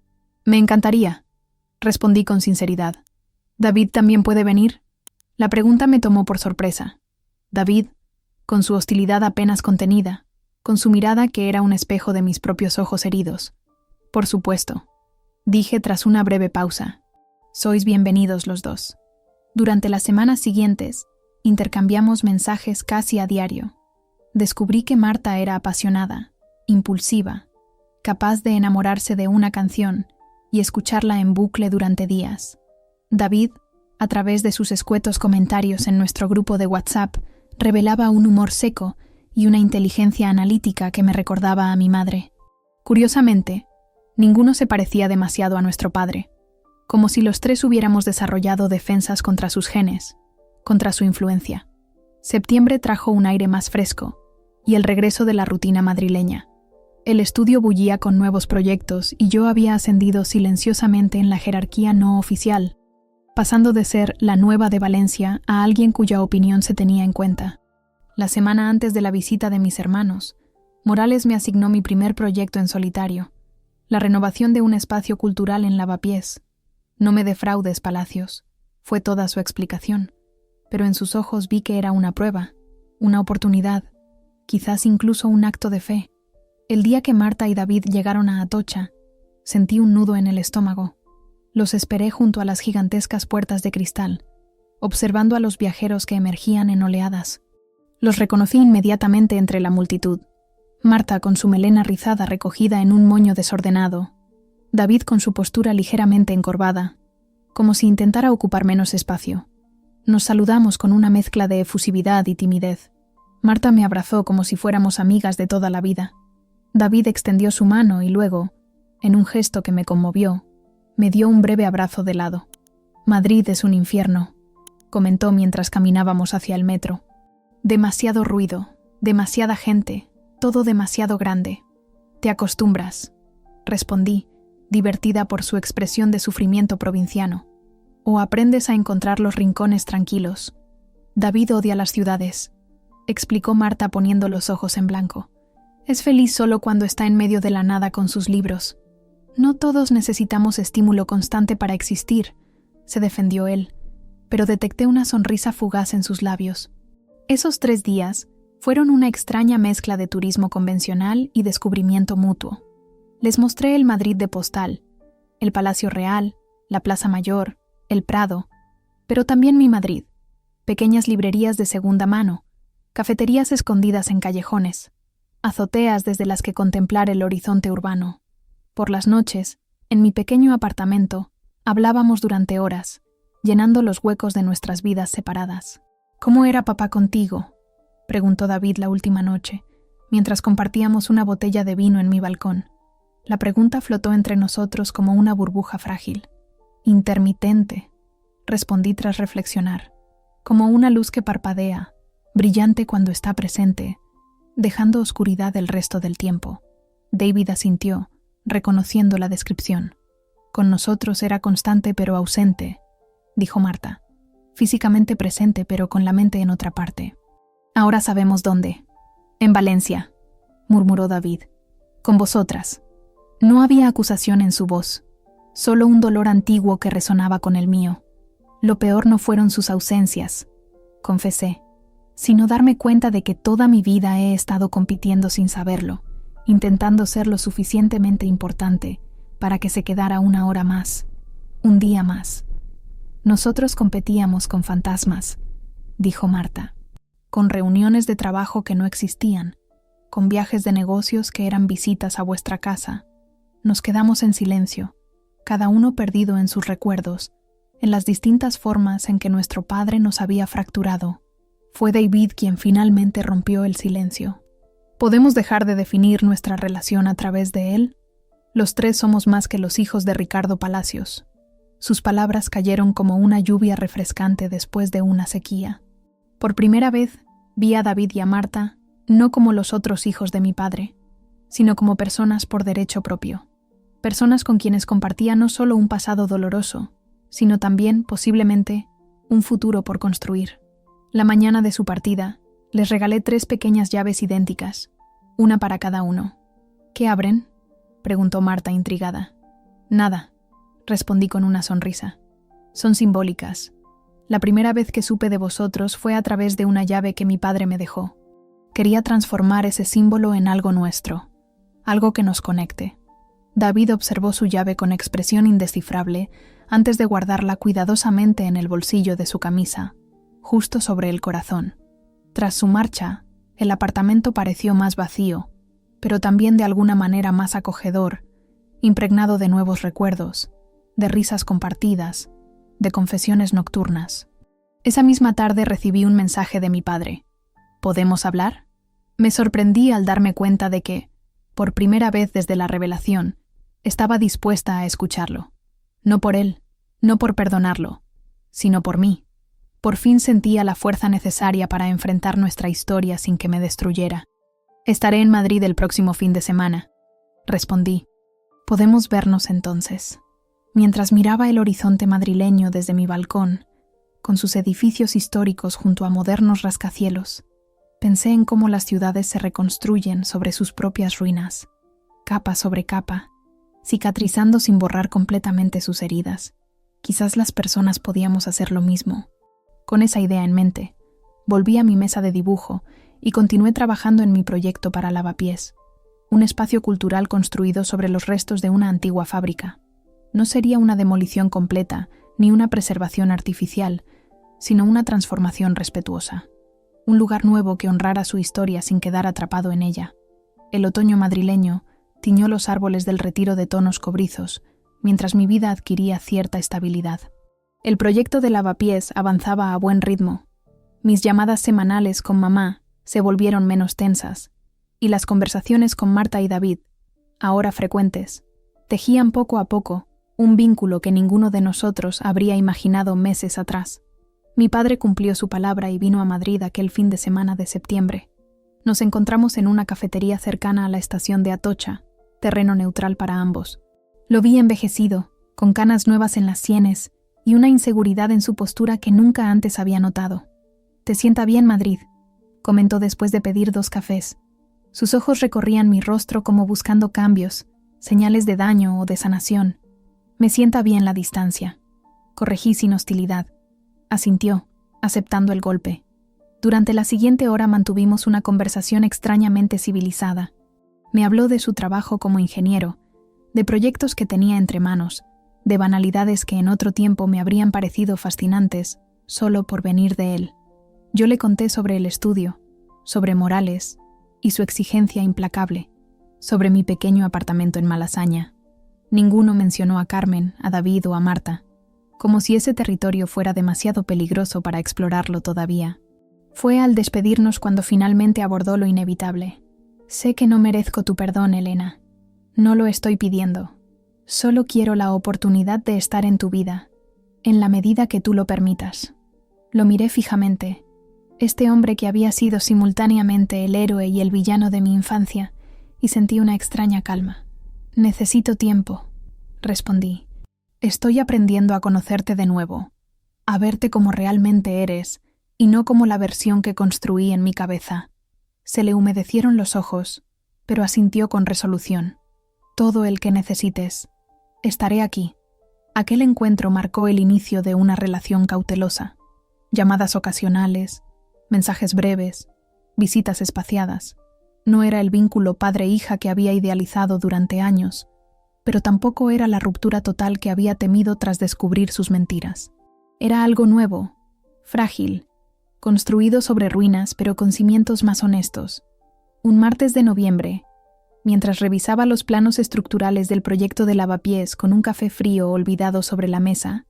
S1: «Me encantaría», respondí con sinceridad. «¿David también puede venir?» La pregunta me tomó por sorpresa. David, con su hostilidad apenas contenida, con su mirada que era un espejo de mis propios ojos heridos. «Por supuesto», dije tras una breve pausa. «Sois bienvenidos los dos». Durante las semanas siguientes, intercambiamos mensajes casi a diario. Descubrí que Marta era apasionada, impulsiva, capaz de enamorarse de una canción y escucharla en bucle durante días. David, a través de sus escuetos comentarios en nuestro grupo de WhatsApp, revelaba un humor seco y una inteligencia analítica que me recordaba a mi madre. Curiosamente, ninguno se parecía demasiado a nuestro padre, como si los 3 hubiéramos desarrollado defensas contra sus genes, contra su influencia. Septiembre trajo un aire más fresco y el regreso de la rutina madrileña. El estudio bullía con nuevos proyectos y yo había ascendido silenciosamente en la jerarquía no oficial, pasando de ser la nueva de Valencia a alguien cuya opinión se tenía en cuenta. La semana antes de la visita de mis hermanos, Morales me asignó mi primer proyecto en solitario, la renovación de un espacio cultural en Lavapiés. «No me defraudes, Palacios», fue toda su explicación, pero en sus ojos vi que era una prueba, una oportunidad, quizás incluso un acto de fe. El día que Marta y David llegaron a Atocha, sentí un nudo en el estómago. Los esperé junto a las gigantescas puertas de cristal, observando a los viajeros que emergían en oleadas. Los reconocí inmediatamente entre la multitud. Marta con su melena rizada recogida en un moño desordenado, David con su postura ligeramente encorvada, como si intentara ocupar menos espacio. Nos saludamos con una mezcla de efusividad y timidez. Marta me abrazó como si fuéramos amigas de toda la vida. David extendió su mano y luego, en un gesto que me conmovió, me dio un breve abrazo de lado. Madrid es un infierno, comentó mientras caminábamos hacia el metro. Demasiado ruido, demasiada gente, todo demasiado grande. Te acostumbras, respondí, divertida por su expresión de sufrimiento provinciano. O aprendes a encontrar los rincones tranquilos. David odia las ciudades, explicó Marta poniendo los ojos en blanco. Es feliz solo cuando está en medio de la nada con sus libros. No todos necesitamos estímulo constante para existir, se defendió él, pero detecté una sonrisa fugaz en sus labios. Esos 3 días fueron una extraña mezcla de turismo convencional y descubrimiento mutuo. Les mostré el Madrid de postal, el Palacio Real, la Plaza Mayor, el Prado, pero también mi Madrid, pequeñas librerías de segunda mano, cafeterías escondidas en callejones, azoteas desde las que contemplar el horizonte urbano. Por las noches, en mi pequeño apartamento, hablábamos durante horas, llenando los huecos de nuestras vidas separadas. ¿Cómo era papá contigo?, preguntó David la última noche, mientras compartíamos una botella de vino en mi balcón. La pregunta flotó entre nosotros como una burbuja frágil. Intermitente, respondí tras reflexionar, como una luz que parpadea, brillante cuando está presente, dejando oscuridad el resto del tiempo. David asintió, reconociendo la descripción. Con nosotros era constante pero ausente, dijo Marta. Físicamente presente pero con la mente en otra parte. Ahora sabemos dónde. En Valencia, murmuró David. Con vosotras. No había acusación en su voz, solo un dolor antiguo que resonaba con el mío. Lo peor no fueron sus ausencias, confesé, sino darme cuenta de que toda mi vida he estado compitiendo sin saberlo, intentando ser lo suficientemente importante para que se quedara 1 hora más, un día más. Nosotros competíamos con fantasmas, dijo Marta, con reuniones de trabajo que no existían, con viajes de negocios que eran visitas a vuestra casa. Nos quedamos en silencio, cada uno perdido en sus recuerdos, en las distintas formas en que nuestro padre nos había fracturado. Fue David quien finalmente rompió el silencio. ¿Podemos dejar de definir nuestra relación a través de él? Los 3 somos más que los hijos de Ricardo Palacios. Sus palabras cayeron como una lluvia refrescante después de una sequía. Por primera vez vi a David y a Marta no como los otros hijos de mi padre, sino como personas por derecho propio. Personas con quienes compartía no solo un pasado doloroso, sino también, posiblemente, un futuro por construir. La mañana de su partida, les regalé 3 pequeñas llaves idénticas, una para cada uno. ¿Qué abren?, preguntó Marta intrigada. Nada, respondí con una sonrisa. Son simbólicas. La primera vez que supe de vosotros fue a través de una llave que mi padre me dejó. Quería transformar ese símbolo en algo nuestro, algo que nos conecte. David observó su llave con expresión indescifrable antes de guardarla cuidadosamente en el bolsillo de su camisa, justo sobre el corazón. Tras su marcha, el apartamento pareció más vacío, pero también de alguna manera más acogedor, impregnado de nuevos recuerdos, de risas compartidas, de confesiones nocturnas. Esa misma tarde recibí un mensaje de mi padre. ¿Podemos hablar? Me sorprendí al darme cuenta de que, por primera vez desde la revelación, estaba dispuesta a escucharlo. No por él, no por perdonarlo, sino por mí. Por fin sentía la fuerza necesaria para enfrentar nuestra historia sin que me destruyera. Estaré en Madrid el próximo fin de semana, respondí. ¿Podemos vernos entonces? Mientras miraba el horizonte madrileño desde mi balcón, con sus edificios históricos junto a modernos rascacielos, pensé en cómo las ciudades se reconstruyen sobre sus propias ruinas, capa sobre capa, cicatrizando sin borrar completamente sus heridas. Quizás las personas podíamos hacer lo mismo. Con esa idea en mente, volví a mi mesa de dibujo y continué trabajando en mi proyecto para Lavapiés, un espacio cultural construido sobre los restos de una antigua fábrica. No sería una demolición completa ni una preservación artificial, sino una transformación respetuosa. Un lugar nuevo que honrara su historia sin quedar atrapado en ella. El otoño madrileño tiñó los árboles del Retiro de tonos cobrizos, mientras mi vida adquiría cierta estabilidad. El proyecto de Lavapiés avanzaba a buen ritmo. Mis llamadas semanales con mamá se volvieron menos tensas, y las conversaciones con Marta y David, ahora frecuentes, tejían poco a poco un vínculo que ninguno de nosotros habría imaginado meses atrás. Mi padre cumplió su palabra y vino a Madrid aquel fin de semana de septiembre. Nos encontramos en una cafetería cercana a la estación de Atocha, terreno neutral para ambos. Lo vi envejecido, con canas nuevas en las sienes y una inseguridad en su postura que nunca antes había notado. «¿Te sienta bien, Madrid?», comentó después de pedir 2 cafés. Sus ojos recorrían mi rostro como buscando cambios, señales de daño o de sanación. «Me sienta bien la distancia», corregí sin hostilidad. Asintió, aceptando el golpe. Durante la siguiente hora mantuvimos una conversación extrañamente civilizada. Me habló de su trabajo como ingeniero, de proyectos que tenía entre manos, de banalidades que en otro tiempo me habrían parecido fascinantes, solo por venir de él. Yo le conté sobre el estudio, sobre Morales y su exigencia implacable, sobre mi pequeño apartamento en Malasaña. Ninguno mencionó a Carmen, a David o a Marta, como si ese territorio fuera demasiado peligroso para explorarlo todavía. Fue al despedirnos cuando finalmente abordó lo inevitable. «Sé que no merezco tu perdón, Elena. No lo estoy pidiendo. Solo quiero la oportunidad de estar en tu vida, en la medida que tú lo permitas». Lo miré fijamente. Este hombre que había sido simultáneamente el héroe y el villano de mi infancia, y sentí una extraña calma. «Necesito tiempo», respondí. «Estoy aprendiendo a conocerte de nuevo, a verte como realmente eres, y no como la versión que construí en mi cabeza». Se le humedecieron los ojos, pero asintió con resolución. «Todo el que necesites. Estaré aquí». Aquel encuentro marcó el inicio de una relación cautelosa. Llamadas ocasionales, mensajes breves, visitas espaciadas. No era el vínculo padre-hija que había idealizado durante años, pero tampoco era la ruptura total que había temido tras descubrir sus mentiras. Era algo nuevo, frágil, construido sobre ruinas pero con cimientos más honestos. Un martes de noviembre, mientras revisaba los planos estructurales del proyecto de lavapiés con un café frío olvidado sobre la mesa,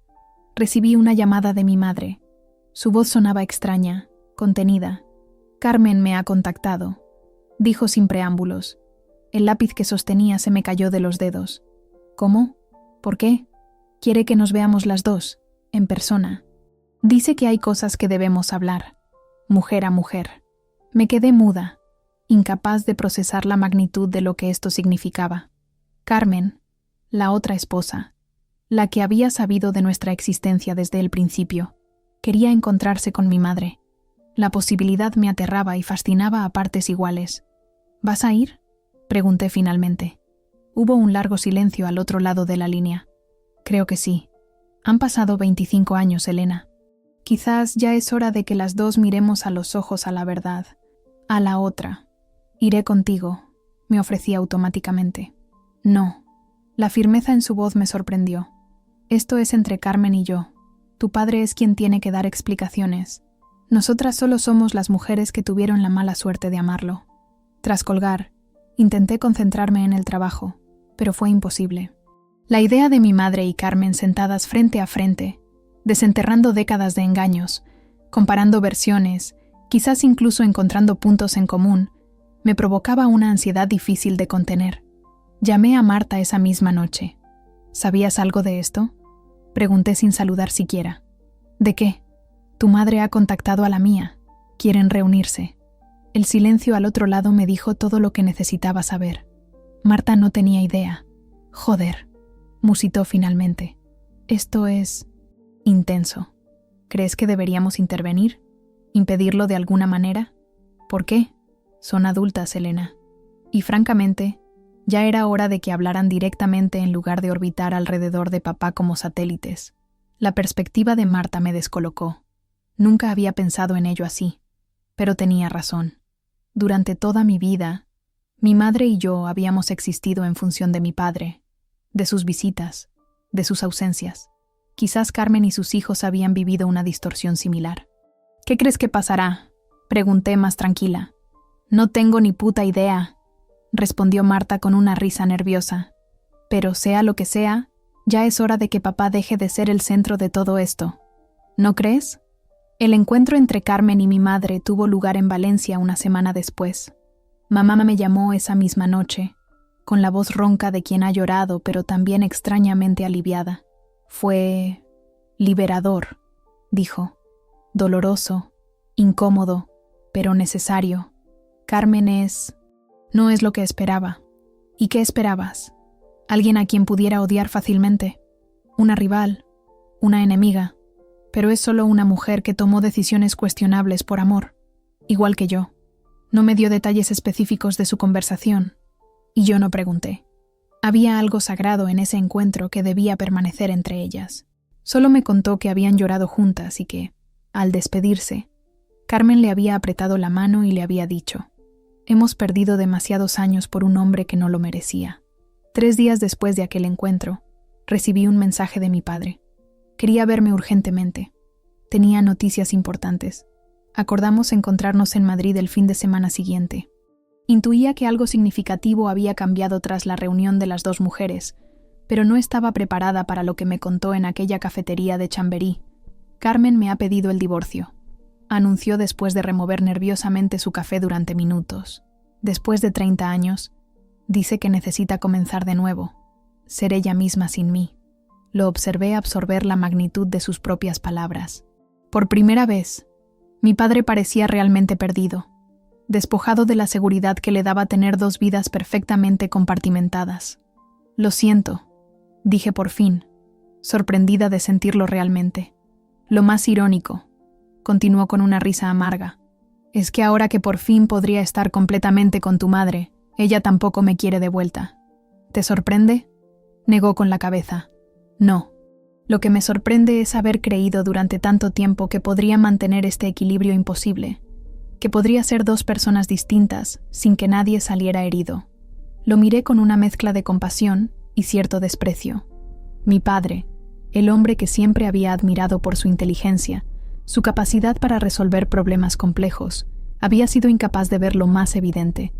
S1: recibí una llamada de mi madre. Su voz sonaba extraña, contenida. «Carmen me ha contactado», dijo sin preámbulos. El lápiz que sostenía se me cayó de los dedos. «¿Cómo? ¿Por qué? Quiere que nos veamos las dos, en persona. Dice que hay cosas que debemos hablar, mujer a mujer». Me quedé muda, incapaz de procesar la magnitud de lo que esto significaba. Carmen, la otra esposa, la que había sabido de nuestra existencia desde el principio, quería encontrarse con mi madre. La posibilidad me aterraba y fascinaba a partes iguales. «¿Vas a ir?», pregunté finalmente. Hubo un largo silencio al otro lado de la línea. «Creo que sí. Han pasado 25 años, Elena. Quizás ya es hora de que las dos miremos a los ojos a la verdad, a la otra. Iré contigo», me ofrecí automáticamente. «No». La firmeza en su voz me sorprendió. «Esto es entre Carmen y yo. Tu padre es quien tiene que dar explicaciones. Nosotras solo somos las mujeres que tuvieron la mala suerte de amarlo». Tras colgar, intenté concentrarme en el trabajo, pero fue imposible. La idea de mi madre y Carmen sentadas frente a frente, desenterrando décadas de engaños, comparando versiones, quizás incluso encontrando puntos en común, me provocaba una ansiedad difícil de contener. Llamé a Marta esa misma noche. «¿Sabías algo de esto?», pregunté sin saludar siquiera. «¿De qué?». «Tu madre ha contactado a la mía. Quieren reunirse». El silencio al otro lado me dijo todo lo que necesitaba saber. Marta no tenía idea. «Joder», musitó finalmente. «Esto es intenso. ¿Crees que deberíamos intervenir? ¿Impedirlo de alguna manera? ¿Por qué? Son adultas, Elena. Y francamente, ya era hora de que hablaran directamente en lugar de orbitar alrededor de papá como satélites». La perspectiva de Marta me descolocó. Nunca había pensado en ello así, pero tenía razón. Durante toda mi vida, mi madre y yo habíamos existido en función de mi padre, de sus visitas, de sus ausencias. Quizás Carmen y sus hijos habían vivido una distorsión similar. «¿Qué crees que pasará?», pregunté más tranquila. «No tengo ni puta idea», respondió Marta con una risa nerviosa. «Pero sea lo que sea, ya es hora de que papá deje de ser el centro de todo esto. ¿No crees?». El encuentro entre Carmen y mi madre tuvo lugar en Valencia una semana después. Mamá me llamó esa misma noche, con la voz ronca de quien ha llorado, pero también extrañamente aliviada. Fue liberador, dijo. Doloroso, incómodo, pero necesario. Carmen no es lo que esperaba. ¿Y qué esperabas? ¿Alguien a quien pudiera odiar fácilmente? ¿Una rival? ¿Una enemiga? Pero es solo una mujer que tomó decisiones cuestionables por amor, igual que yo. No me dio detalles específicos de su conversación, y yo no pregunté. Había algo sagrado en ese encuentro que debía permanecer entre ellas. Solo me contó que habían llorado juntas y que, al despedirse, Carmen le había apretado la mano y le había dicho: «Hemos perdido demasiados años por un hombre que no lo merecía». 3 días después de aquel encuentro, recibí un mensaje de mi padre. Quería verme urgentemente. Tenía noticias importantes. Acordamos encontrarnos en Madrid el fin de semana siguiente. Intuía que algo significativo había cambiado tras la reunión de las 2 mujeres, pero no estaba preparada para lo que me contó en aquella cafetería de Chamberí. Carmen me ha pedido el divorcio, anunció después de remover nerviosamente su café durante minutos. Después de 30 años, dice que necesita comenzar de nuevo, ser ella misma sin mí. Lo observé absorber la magnitud de sus propias palabras. Por primera vez, mi padre parecía realmente perdido, despojado de la seguridad que le daba tener 2 vidas perfectamente compartimentadas. «Lo siento», dije por fin, sorprendida de sentirlo realmente. «Lo más irónico», continuó con una risa amarga, «es que ahora que por fin podría estar completamente con tu madre, ella tampoco me quiere de vuelta». «¿Te sorprende?», negó con la cabeza. «No. Lo que me sorprende es haber creído durante tanto tiempo que podría mantener este equilibrio imposible, que podría ser 2 personas distintas sin que nadie saliera herido». Lo miré con una mezcla de compasión y cierto desprecio. Mi padre, el hombre que siempre había admirado por su inteligencia, su capacidad para resolver problemas complejos, había sido incapaz de ver lo más evidente,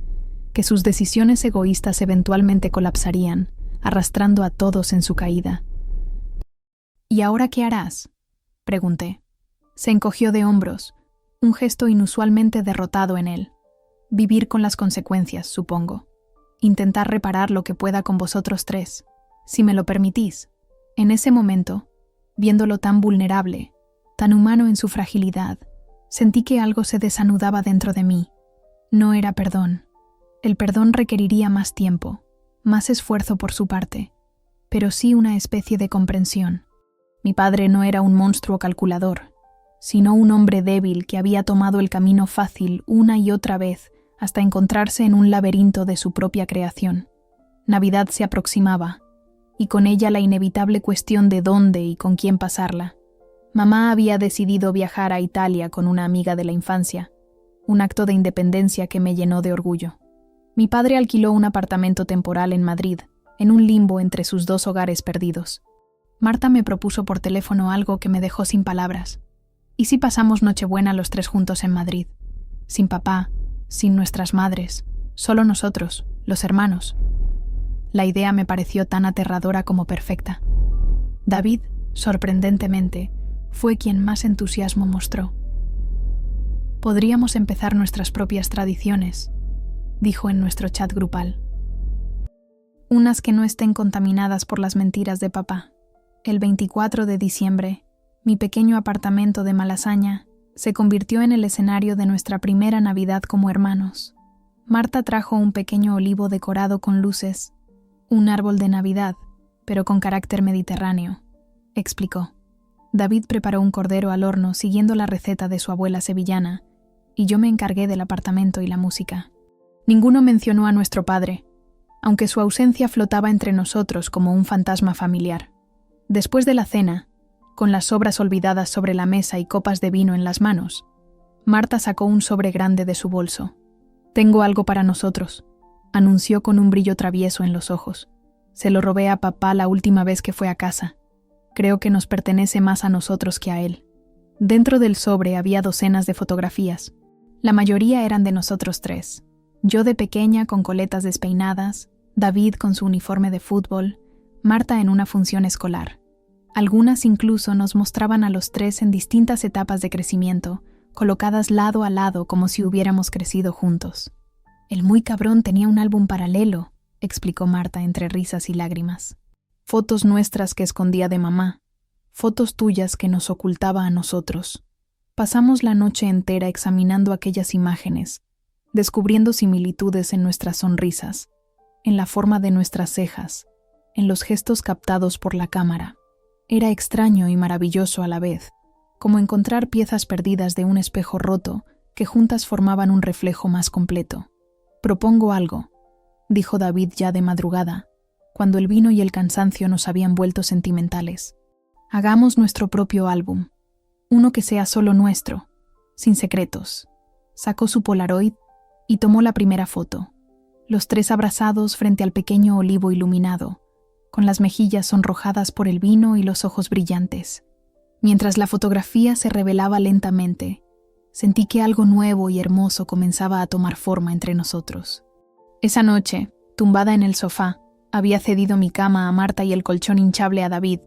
S1: que sus decisiones egoístas eventualmente colapsarían, arrastrando a todos en su caída. «¿Y ahora qué harás?», pregunté. Se encogió de hombros, un gesto inusualmente derrotado en él. «Vivir con las consecuencias, supongo. Intentar reparar lo que pueda con vosotros 3, si me lo permitís». En ese momento, viéndolo tan vulnerable, tan humano en su fragilidad, sentí que algo se desanudaba dentro de mí. No era perdón. El perdón requeriría más tiempo, más esfuerzo por su parte, pero sí una especie de comprensión. Mi padre no era un monstruo calculador, sino un hombre débil que había tomado el camino fácil una y otra vez hasta encontrarse en un laberinto de su propia creación. Navidad se aproximaba, y con ella la inevitable cuestión de dónde y con quién pasarla. Mamá había decidido viajar a Italia con una amiga de la infancia, un acto de independencia que me llenó de orgullo. Mi padre alquiló un apartamento temporal en Madrid, en un limbo entre sus 2 hogares perdidos. Marta me propuso por teléfono algo que me dejó sin palabras. ¿Y si pasamos Nochebuena los 3 juntos en Madrid? Sin papá, sin nuestras madres, solo nosotros, los hermanos. La idea me pareció tan aterradora como perfecta. David, sorprendentemente, fue quien más entusiasmo mostró. «Podríamos empezar nuestras propias tradiciones», dijo en nuestro chat grupal. «Unas que no estén contaminadas por las mentiras de papá». El 24 de diciembre, mi pequeño apartamento de Malasaña se convirtió en el escenario de nuestra primera Navidad como hermanos. Marta trajo un pequeño olivo decorado con luces, un árbol de Navidad, pero con carácter mediterráneo, explicó. David preparó un cordero al horno siguiendo la receta de su abuela sevillana, y yo me encargué del apartamento y la música. Ninguno mencionó a nuestro padre, aunque su ausencia flotaba entre nosotros como un fantasma familiar. Después de la cena, con las sobras olvidadas sobre la mesa y copas de vino en las manos, Marta sacó un sobre grande de su bolso. «Tengo algo para nosotros», anunció con un brillo travieso en los ojos. «Se lo robé a papá la última vez que fue a casa. Creo que nos pertenece más a nosotros que a él». Dentro del sobre había docenas de fotografías. La mayoría eran de nosotros 3. Yo de pequeña con coletas despeinadas, David con su uniforme de fútbol, Marta en una función escolar. Algunas incluso nos mostraban a los tres en distintas etapas de crecimiento, colocadas lado a lado como si hubiéramos crecido juntos. El muy cabrón tenía un álbum paralelo, explicó Marta entre risas y lágrimas. Fotos nuestras que escondía de mamá, fotos tuyas que nos ocultaba a nosotros. Pasamos la noche entera examinando aquellas imágenes, descubriendo similitudes en nuestras sonrisas, en la forma de nuestras cejas, en los gestos captados por la cámara. Era extraño y maravilloso a la vez, como encontrar piezas perdidas de un espejo roto que juntas formaban un reflejo más completo. Propongo algo, dijo David ya de madrugada, cuando el vino y el cansancio nos habían vuelto sentimentales. Hagamos nuestro propio álbum, uno que sea solo nuestro, sin secretos. Sacó su Polaroid y tomó la primera foto, los tres abrazados frente al pequeño olivo iluminado, con las mejillas sonrojadas por el vino y los ojos brillantes. Mientras la fotografía se revelaba lentamente, sentí que algo nuevo y hermoso comenzaba a tomar forma entre nosotros. Esa noche, tumbada en el sofá, había cedido mi cama a Marta y el colchón hinchable a David.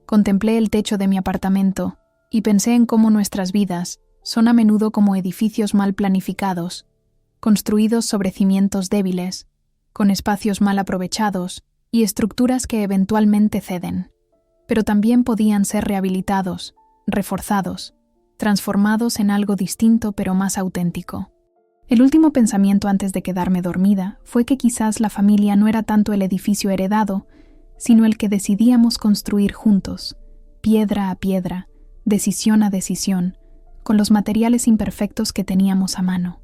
S1: Contemplé el techo de mi apartamento y pensé en cómo nuestras vidas son a menudo como edificios mal planificados, construidos sobre cimientos débiles, con espacios mal aprovechados y estructuras que eventualmente ceden, pero también podían ser rehabilitados, reforzados, transformados en algo distinto pero más auténtico. El último pensamiento antes de quedarme dormida fue que quizás la familia no era tanto el edificio heredado, sino el que decidíamos construir juntos, piedra a piedra, decisión a decisión, con los materiales imperfectos que teníamos a mano.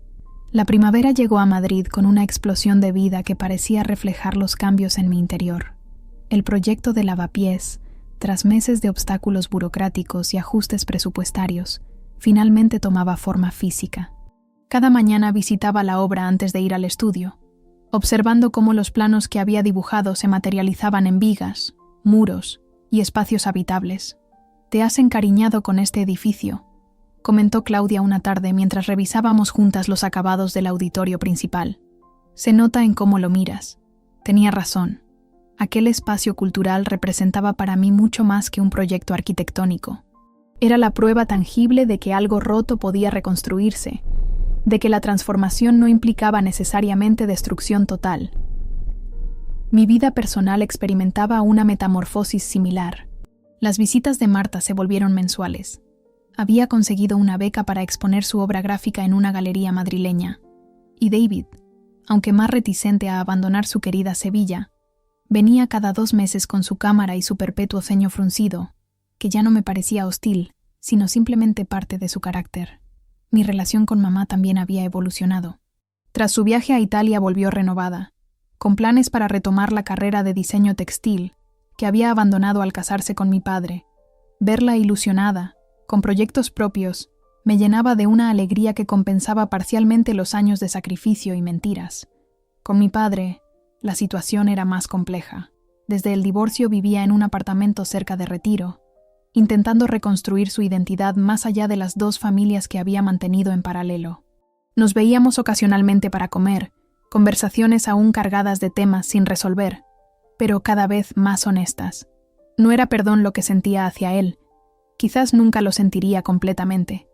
S1: La primavera llegó a Madrid con una explosión de vida que parecía reflejar los cambios en mi interior. El proyecto de Lavapiés, tras meses de obstáculos burocráticos y ajustes presupuestarios, finalmente tomaba forma física. Cada mañana visitaba la obra antes de ir al estudio, observando cómo los planos que había dibujado se materializaban en vigas, muros y espacios habitables. «Te has encariñado con este edificio», comentó Claudia una tarde mientras revisábamos juntas los acabados del auditorio principal. «Se nota en cómo lo miras». Tenía razón. Aquel espacio cultural representaba para mí mucho más que un proyecto arquitectónico. Era la prueba tangible de que algo roto podía reconstruirse, de que la transformación no implicaba necesariamente destrucción total. Mi vida personal experimentaba una metamorfosis similar. Las visitas de Marta se volvieron mensuales. Había conseguido una beca para exponer su obra gráfica en una galería madrileña. Y David, aunque más reticente a abandonar su querida Sevilla, venía cada 2 meses con su cámara y su perpetuo ceño fruncido, que ya no me parecía hostil, sino simplemente parte de su carácter. Mi relación con mamá también había evolucionado. Tras su viaje a Italia volvió renovada, con planes para retomar la carrera de diseño textil, que había abandonado al casarse con mi padre. Verla ilusionada, con proyectos propios, me llenaba de una alegría que compensaba parcialmente los años de sacrificio y mentiras. Con mi padre, la situación era más compleja. Desde el divorcio vivía en un apartamento cerca de Retiro, intentando reconstruir su identidad más allá de las 2 familias que había mantenido en paralelo. Nos veíamos ocasionalmente para comer, conversaciones aún cargadas de temas sin resolver, pero cada vez más honestas. No era perdón lo que sentía hacia él, quizás nunca lo sentiría completamente,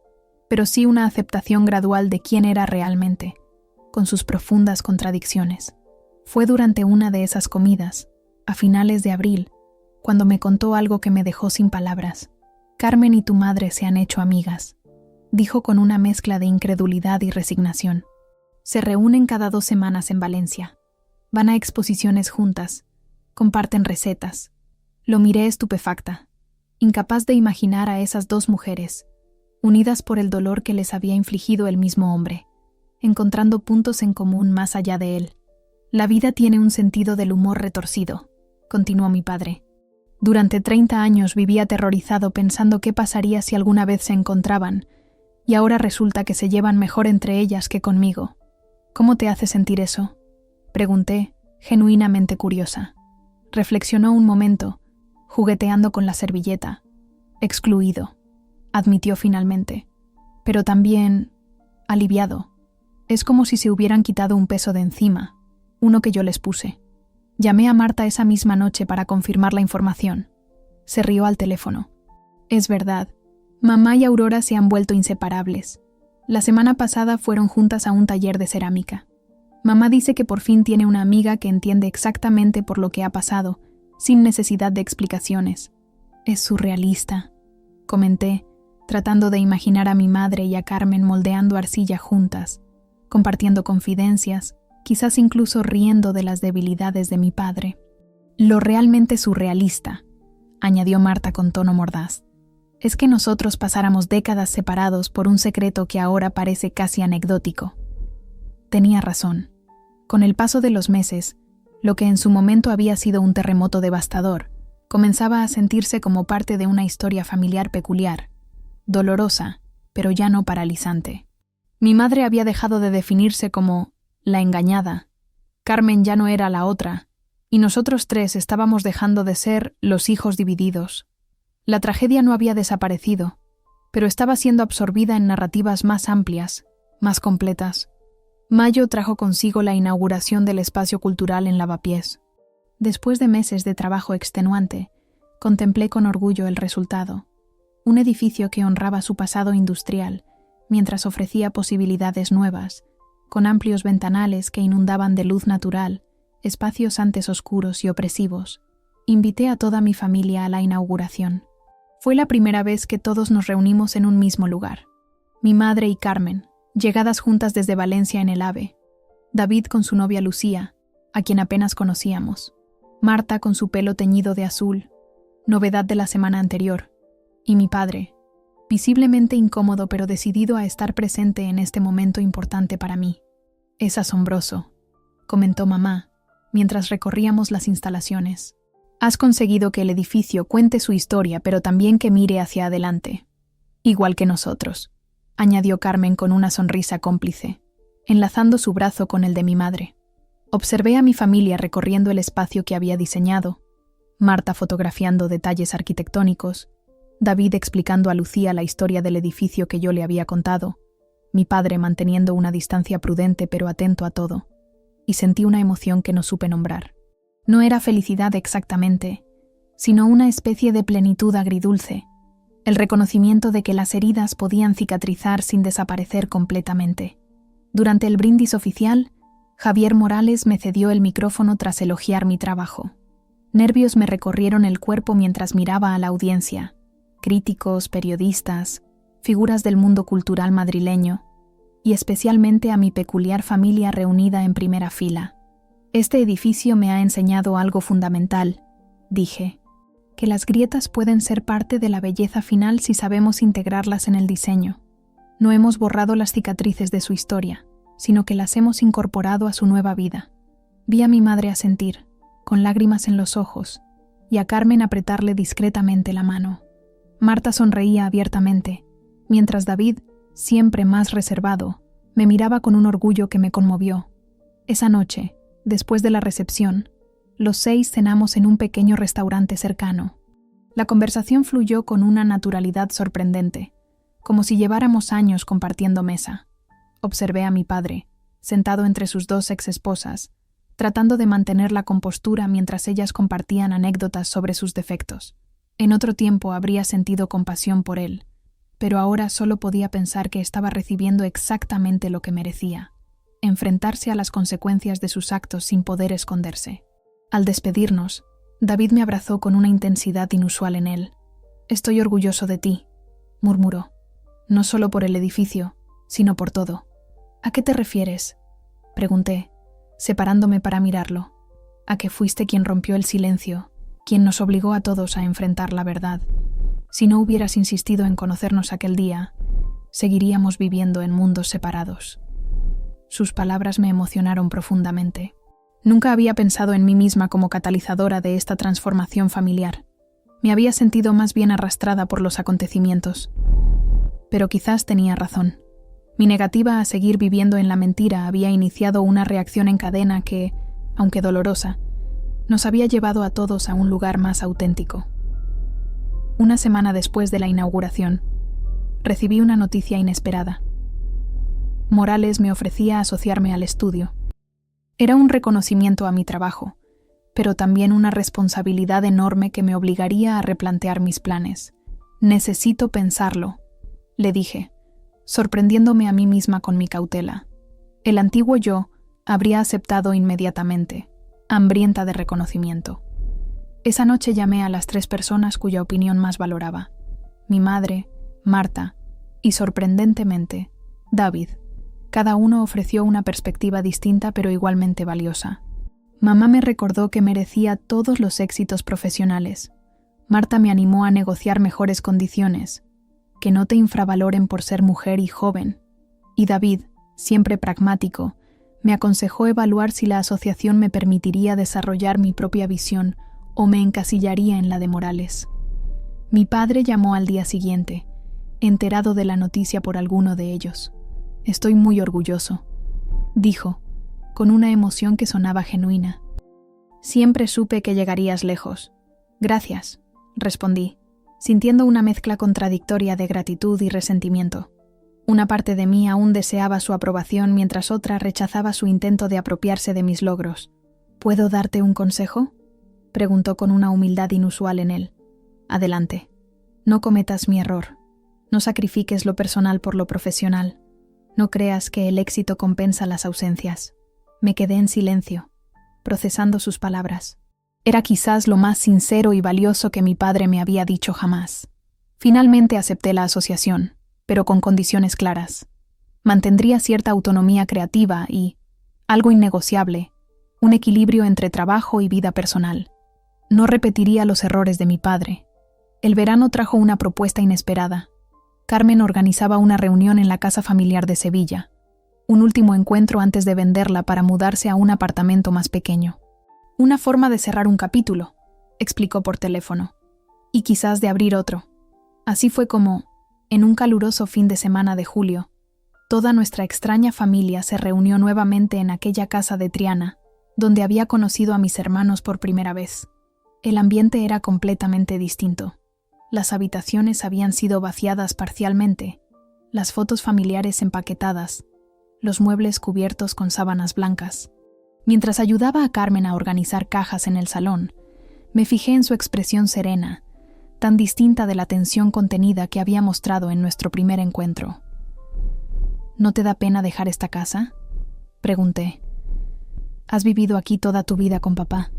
S1: pero sí una aceptación gradual de quién era realmente, con sus profundas contradicciones. Fue durante una de esas comidas, a finales de abril, cuando me contó algo que me dejó sin palabras. «Carmen y tu madre se han hecho amigas», dijo con una mezcla de incredulidad y resignación. «Se reúnen cada 2 semanas en Valencia. Van a exposiciones juntas. Comparten recetas». Lo miré estupefacta, incapaz de imaginar a esas 2 mujeres, unidas por el dolor que les había infligido el mismo hombre, encontrando puntos en común más allá de él. «La vida tiene un sentido del humor retorcido», continuó mi padre. «Durante 30 años viví aterrorizado pensando qué pasaría si alguna vez se encontraban, y ahora resulta que se llevan mejor entre ellas que conmigo. ¿Cómo te hace sentir eso?», pregunté, genuinamente curiosa. Reflexionó un momento, jugueteando con la servilleta. «Excluido», admitió finalmente, pero también aliviado. Es como si se hubieran quitado un peso de encima, uno que yo les puse. Llamé a Marta esa misma noche para confirmar la información. Se rió al teléfono. Es verdad. Mamá y Aurora se han vuelto inseparables. La semana pasada fueron juntas a un taller de cerámica. Mamá dice que por fin tiene una amiga que entiende exactamente por lo que ha pasado, sin necesidad de explicaciones. Es surrealista, comenté, tratando de imaginar a mi madre y a Carmen moldeando arcilla juntas, compartiendo confidencias, quizás incluso riendo de las debilidades de mi padre. Lo realmente surrealista, añadió Marta con tono mordaz, es que nosotros pasáramos décadas separados por un secreto que ahora parece casi anecdótico. Tenía razón. Con el paso de los meses, lo que en su momento había sido un terremoto devastador, comenzaba a sentirse como parte de una historia familiar peculiar, dolorosa, pero ya no paralizante. Mi madre había dejado de definirse como la engañada, Carmen ya no era la otra, y nosotros tres estábamos dejando de ser los hijos divididos. La tragedia no había desaparecido, pero estaba siendo absorbida en narrativas más amplias, más completas. Mayo trajo consigo la inauguración del espacio cultural en Lavapiés. Después de meses de trabajo extenuante, contemplé con orgullo el resultado. Un edificio que honraba su pasado industrial, mientras ofrecía posibilidades nuevas, con amplios ventanales que inundaban de luz natural, espacios antes oscuros y opresivos. Invité a toda mi familia a la inauguración. Fue la primera vez que todos nos reunimos en un mismo lugar. Mi madre y Carmen, llegadas juntas desde Valencia en el AVE. David con su novia Lucía, a quien apenas conocíamos. Marta con su pelo teñido de azul, novedad de la semana anterior. Y mi padre, visiblemente incómodo pero decidido a estar presente en este momento importante para mí. Es asombroso, comentó mamá, mientras recorríamos las instalaciones. Has conseguido que el edificio cuente su historia, pero también que mire hacia adelante. Igual que nosotros, añadió Carmen con una sonrisa cómplice, enlazando su brazo con el de mi madre. Observé a mi familia recorriendo el espacio que había diseñado, Marta fotografiando detalles arquitectónicos, David explicando a Lucía la historia del edificio que yo le había contado, mi padre manteniendo una distancia prudente pero atento a todo, y sentí una emoción que no supe nombrar. No era felicidad exactamente, sino una especie de plenitud agridulce, el reconocimiento de que las heridas podían cicatrizar sin desaparecer completamente. Durante el brindis oficial, Javier Morales me cedió el micrófono tras elogiar mi trabajo. Nervios me recorrieron el cuerpo mientras miraba a la audiencia, críticos, periodistas, figuras del mundo cultural madrileño, y especialmente a mi peculiar familia reunida en primera fila. Este edificio me ha enseñado algo fundamental, dije, que las grietas pueden ser parte de la belleza final si sabemos integrarlas en el diseño. No hemos borrado las cicatrices de su historia, sino que las hemos incorporado a su nueva vida. Vi a mi madre asentir, con lágrimas en los ojos, y a Carmen apretarle discretamente la mano. Marta sonreía abiertamente, mientras David, siempre más reservado, me miraba con un orgullo que me conmovió. Esa noche, después de la recepción, los 6 cenamos en un pequeño restaurante cercano. La conversación fluyó con una naturalidad sorprendente, como si lleváramos años compartiendo mesa. Observé a mi padre, sentado entre sus 2 exesposas, tratando de mantener la compostura mientras ellas compartían anécdotas sobre sus defectos. En otro tiempo habría sentido compasión por él, pero ahora solo podía pensar que estaba recibiendo exactamente lo que merecía: enfrentarse a las consecuencias de sus actos sin poder esconderse. Al despedirnos, David me abrazó con una intensidad inusual en él. «Estoy orgulloso de ti», murmuró, «no solo por el edificio, sino por todo». «¿A qué te refieres?», pregunté, separándome para mirarlo. «A que fuiste quien rompió el silencio, quien nos obligó a todos a enfrentar la verdad. Si no hubieras insistido en conocernos aquel día, seguiríamos viviendo en mundos separados». Sus palabras me emocionaron profundamente. Nunca había pensado en mí misma como catalizadora de esta transformación familiar. Me había sentido más bien arrastrada por los acontecimientos. Pero quizás tenía razón. Mi negativa a seguir viviendo en la mentira había iniciado una reacción en cadena que, aunque dolorosa, nos había llevado a todos a un lugar más auténtico. Una semana después de la inauguración, recibí una noticia inesperada. Morales me ofrecía asociarme al estudio. Era un reconocimiento a mi trabajo, pero también una responsabilidad enorme que me obligaría a replantear mis planes. Necesito pensarlo, le dije, sorprendiéndome a mí misma con mi cautela. El antiguo yo habría aceptado inmediatamente, hambrienta de reconocimiento. Esa noche llamé a las 3 personas cuya opinión más valoraba: mi madre, Marta y, sorprendentemente, David. Cada uno ofreció una perspectiva distinta pero igualmente valiosa. Mamá me recordó que merecía todos los éxitos profesionales. Marta me animó a negociar mejores condiciones, que no te infravaloren por ser mujer y joven. Y David, siempre pragmático, me aconsejó evaluar si la asociación me permitiría desarrollar mi propia visión o me encasillaría en la de Morales. Mi padre llamó al día siguiente, enterado de la noticia por alguno de ellos. Estoy muy orgulloso, dijo, con una emoción que sonaba genuina. Siempre supe que llegarías lejos. Gracias, respondí, sintiendo una mezcla contradictoria de gratitud y resentimiento. Una parte de mí aún deseaba su aprobación mientras otra rechazaba su intento de apropiarse de mis logros. ¿Puedo darte un consejo?, preguntó con una humildad inusual en él. Adelante. No cometas mi error. No sacrifiques lo personal por lo profesional. No creas que el éxito compensa las ausencias. Me quedé en silencio, procesando sus palabras. Era quizás lo más sincero y valioso que mi padre me había dicho jamás. Finalmente acepté la asociación, pero con condiciones claras. Mantendría cierta autonomía creativa y, algo innegociable, un equilibrio entre trabajo y vida personal. No repetiría los errores de mi padre. El verano trajo una propuesta inesperada. Carmen organizaba una reunión en la casa familiar de Sevilla, un último encuentro antes de venderla para mudarse a un apartamento más pequeño. Una forma de cerrar un capítulo, explicó por teléfono, y quizás de abrir otro. Así fue como, en un caluroso fin de semana de julio, toda nuestra extraña familia se reunió nuevamente en aquella casa de Triana, donde había conocido a mis hermanos por primera vez. El ambiente era completamente distinto. Las habitaciones habían sido vaciadas parcialmente, las fotos familiares empaquetadas, los muebles cubiertos con sábanas blancas. Mientras ayudaba a Carmen a organizar cajas en el salón, me fijé en su expresión serena, tan distinta de la tensión contenida que había mostrado en nuestro primer encuentro. ¿No te da pena dejar esta casa?, pregunté. Has vivido aquí toda tu vida con papá.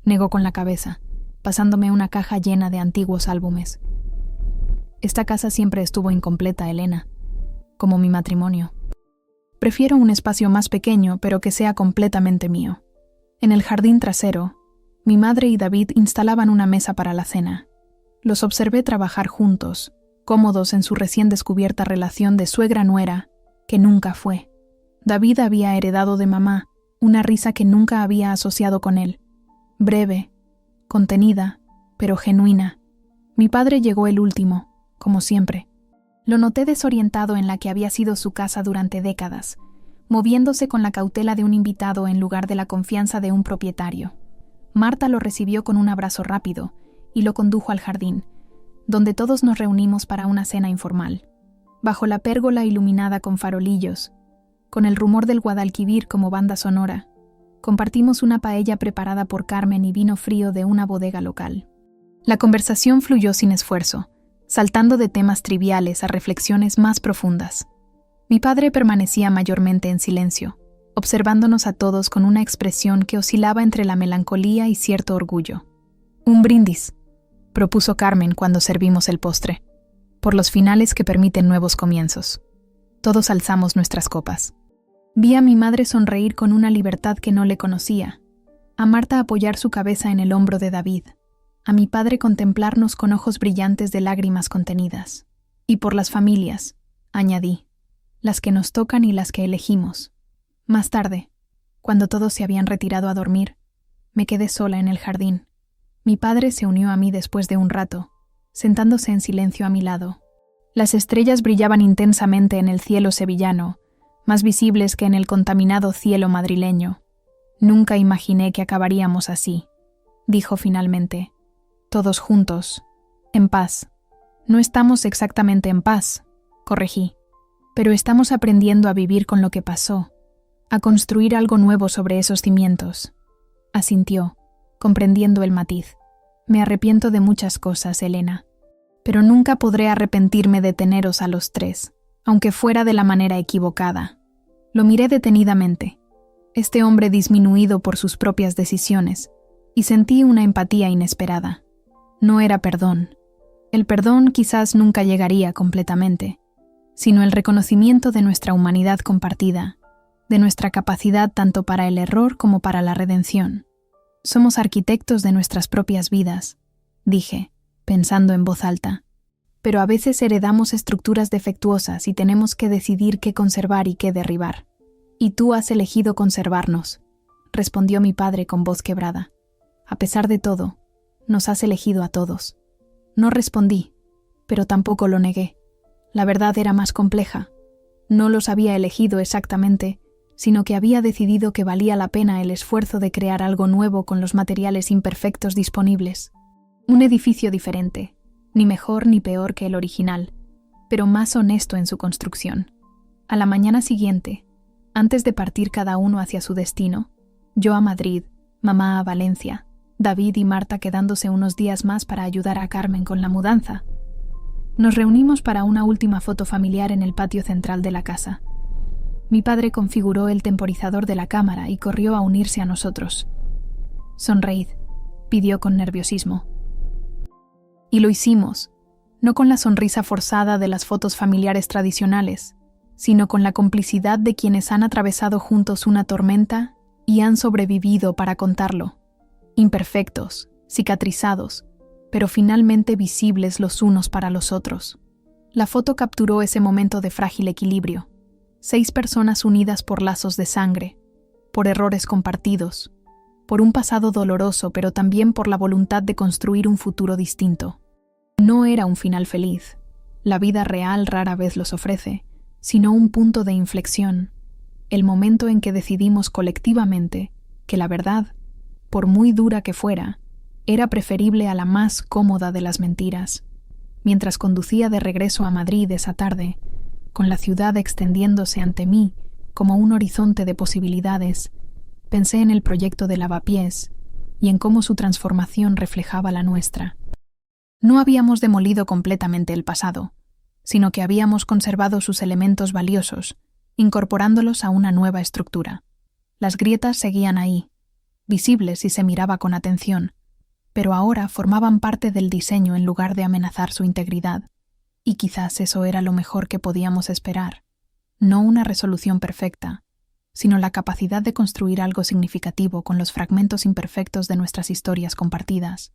S1: Negó con la cabeza, pasándome una caja llena de antiguos álbumes. Esta casa siempre estuvo incompleta, Elena, como mi matrimonio. Prefiero un espacio más pequeño, pero que sea completamente mío. En el jardín trasero, mi madre y David instalaban una mesa para la cena. Los observé trabajar juntos, cómodos en su recién descubierta relación de suegra-nuera, que nunca fue. David había heredado de mamá una risa que nunca había asociado con él. Breve, contenida, pero genuina. Mi padre llegó el último, como siempre. Lo noté desorientado en la que había sido su casa durante décadas, moviéndose con la cautela de un invitado en lugar de la confianza de un propietario. Marta lo recibió con un abrazo rápido y lo condujo al jardín, donde todos nos reunimos para una cena informal. Bajo la pérgola iluminada con farolillos, con el rumor del Guadalquivir como banda sonora, compartimos una paella preparada por Carmen y vino frío de una bodega local. La conversación fluyó sin esfuerzo, saltando de temas triviales a reflexiones más profundas. Mi padre permanecía mayormente en silencio, observándonos a todos con una expresión que oscilaba entre la melancolía y cierto orgullo. Un brindis, propuso Carmen cuando servimos el postre, por los finales que permiten nuevos comienzos. Todos alzamos nuestras copas. Vi a mi madre sonreír con una libertad que no le conocía, a Marta apoyar su cabeza en el hombro de David, a mi padre contemplarnos con ojos brillantes de lágrimas contenidas. Y por las familias, añadí, las que nos tocan y las que elegimos. Más tarde, cuando todos se habían retirado a dormir, me quedé sola en el jardín. Mi padre se unió a mí después de un rato, sentándose en silencio a mi lado. Las estrellas brillaban intensamente en el cielo sevillano, más visibles que en el contaminado cielo madrileño. Nunca imaginé que acabaríamos así, dijo finalmente. Todos juntos, en paz. No estamos exactamente en paz, corregí, pero estamos aprendiendo a vivir con lo que pasó, a construir algo nuevo sobre esos cimientos. Asintió, comprendiendo el matiz. Me arrepiento de muchas cosas, Elena, pero nunca podré arrepentirme de teneros a los tres, aunque fuera de la manera equivocada. Lo miré detenidamente, este hombre disminuido por sus propias decisiones, y sentí una empatía inesperada. No era perdón. El perdón quizás nunca llegaría completamente, sino el reconocimiento de nuestra humanidad compartida, de nuestra capacidad tanto para el error como para la redención. Somos arquitectos de nuestras propias vidas, dije, pensando en voz alta. Pero a veces heredamos estructuras defectuosas y tenemos que decidir qué conservar y qué derribar. Y tú has elegido conservarnos, respondió mi padre con voz quebrada. A pesar de todo, nos has elegido a todos. No respondí, pero tampoco lo negué. La verdad era más compleja. No los había elegido exactamente, sino que había decidido que valía la pena el esfuerzo de crear algo nuevo con los materiales imperfectos disponibles. Un edificio diferente, ni mejor ni peor que el original, pero más honesto en su construcción. A la mañana siguiente, antes de partir cada uno hacia su destino, yo a Madrid, mamá a Valencia, David y Marta quedándose unos días más para ayudar a Carmen con la mudanza, nos reunimos para una última foto familiar en el patio central de la casa. Mi padre configuró el temporizador de la cámara y corrió a unirse a nosotros. «Sonreíd», pidió con nerviosismo. Y lo hicimos, no con la sonrisa forzada de las fotos familiares tradicionales, sino con la complicidad de quienes han atravesado juntos una tormenta y han sobrevivido para contarlo. Imperfectos, cicatrizados, pero finalmente visibles los unos para los otros. La foto capturó ese momento de frágil equilibrio. 6 personas unidas por lazos de sangre, por errores compartidos, por un pasado doloroso, pero también por la voluntad de construir un futuro distinto. No era un final feliz. La vida real rara vez los ofrece, sino un punto de inflexión, el momento en que decidimos colectivamente que la verdad, por muy dura que fuera, era preferible a la más cómoda de las mentiras. Mientras conducía de regreso a Madrid esa tarde, con la ciudad extendiéndose ante mí como un horizonte de posibilidades, pensé en el proyecto de Lavapiés y en cómo su transformación reflejaba la nuestra. No habíamos demolido completamente el pasado, sino que habíamos conservado sus elementos valiosos, incorporándolos a una nueva estructura. Las grietas seguían ahí, visibles si se miraba con atención, pero ahora formaban parte del diseño en lugar de amenazar su integridad. Y quizás eso era lo mejor que podíamos esperar. No una resolución perfecta, sino la capacidad de construir algo significativo con los fragmentos imperfectos de nuestras historias compartidas.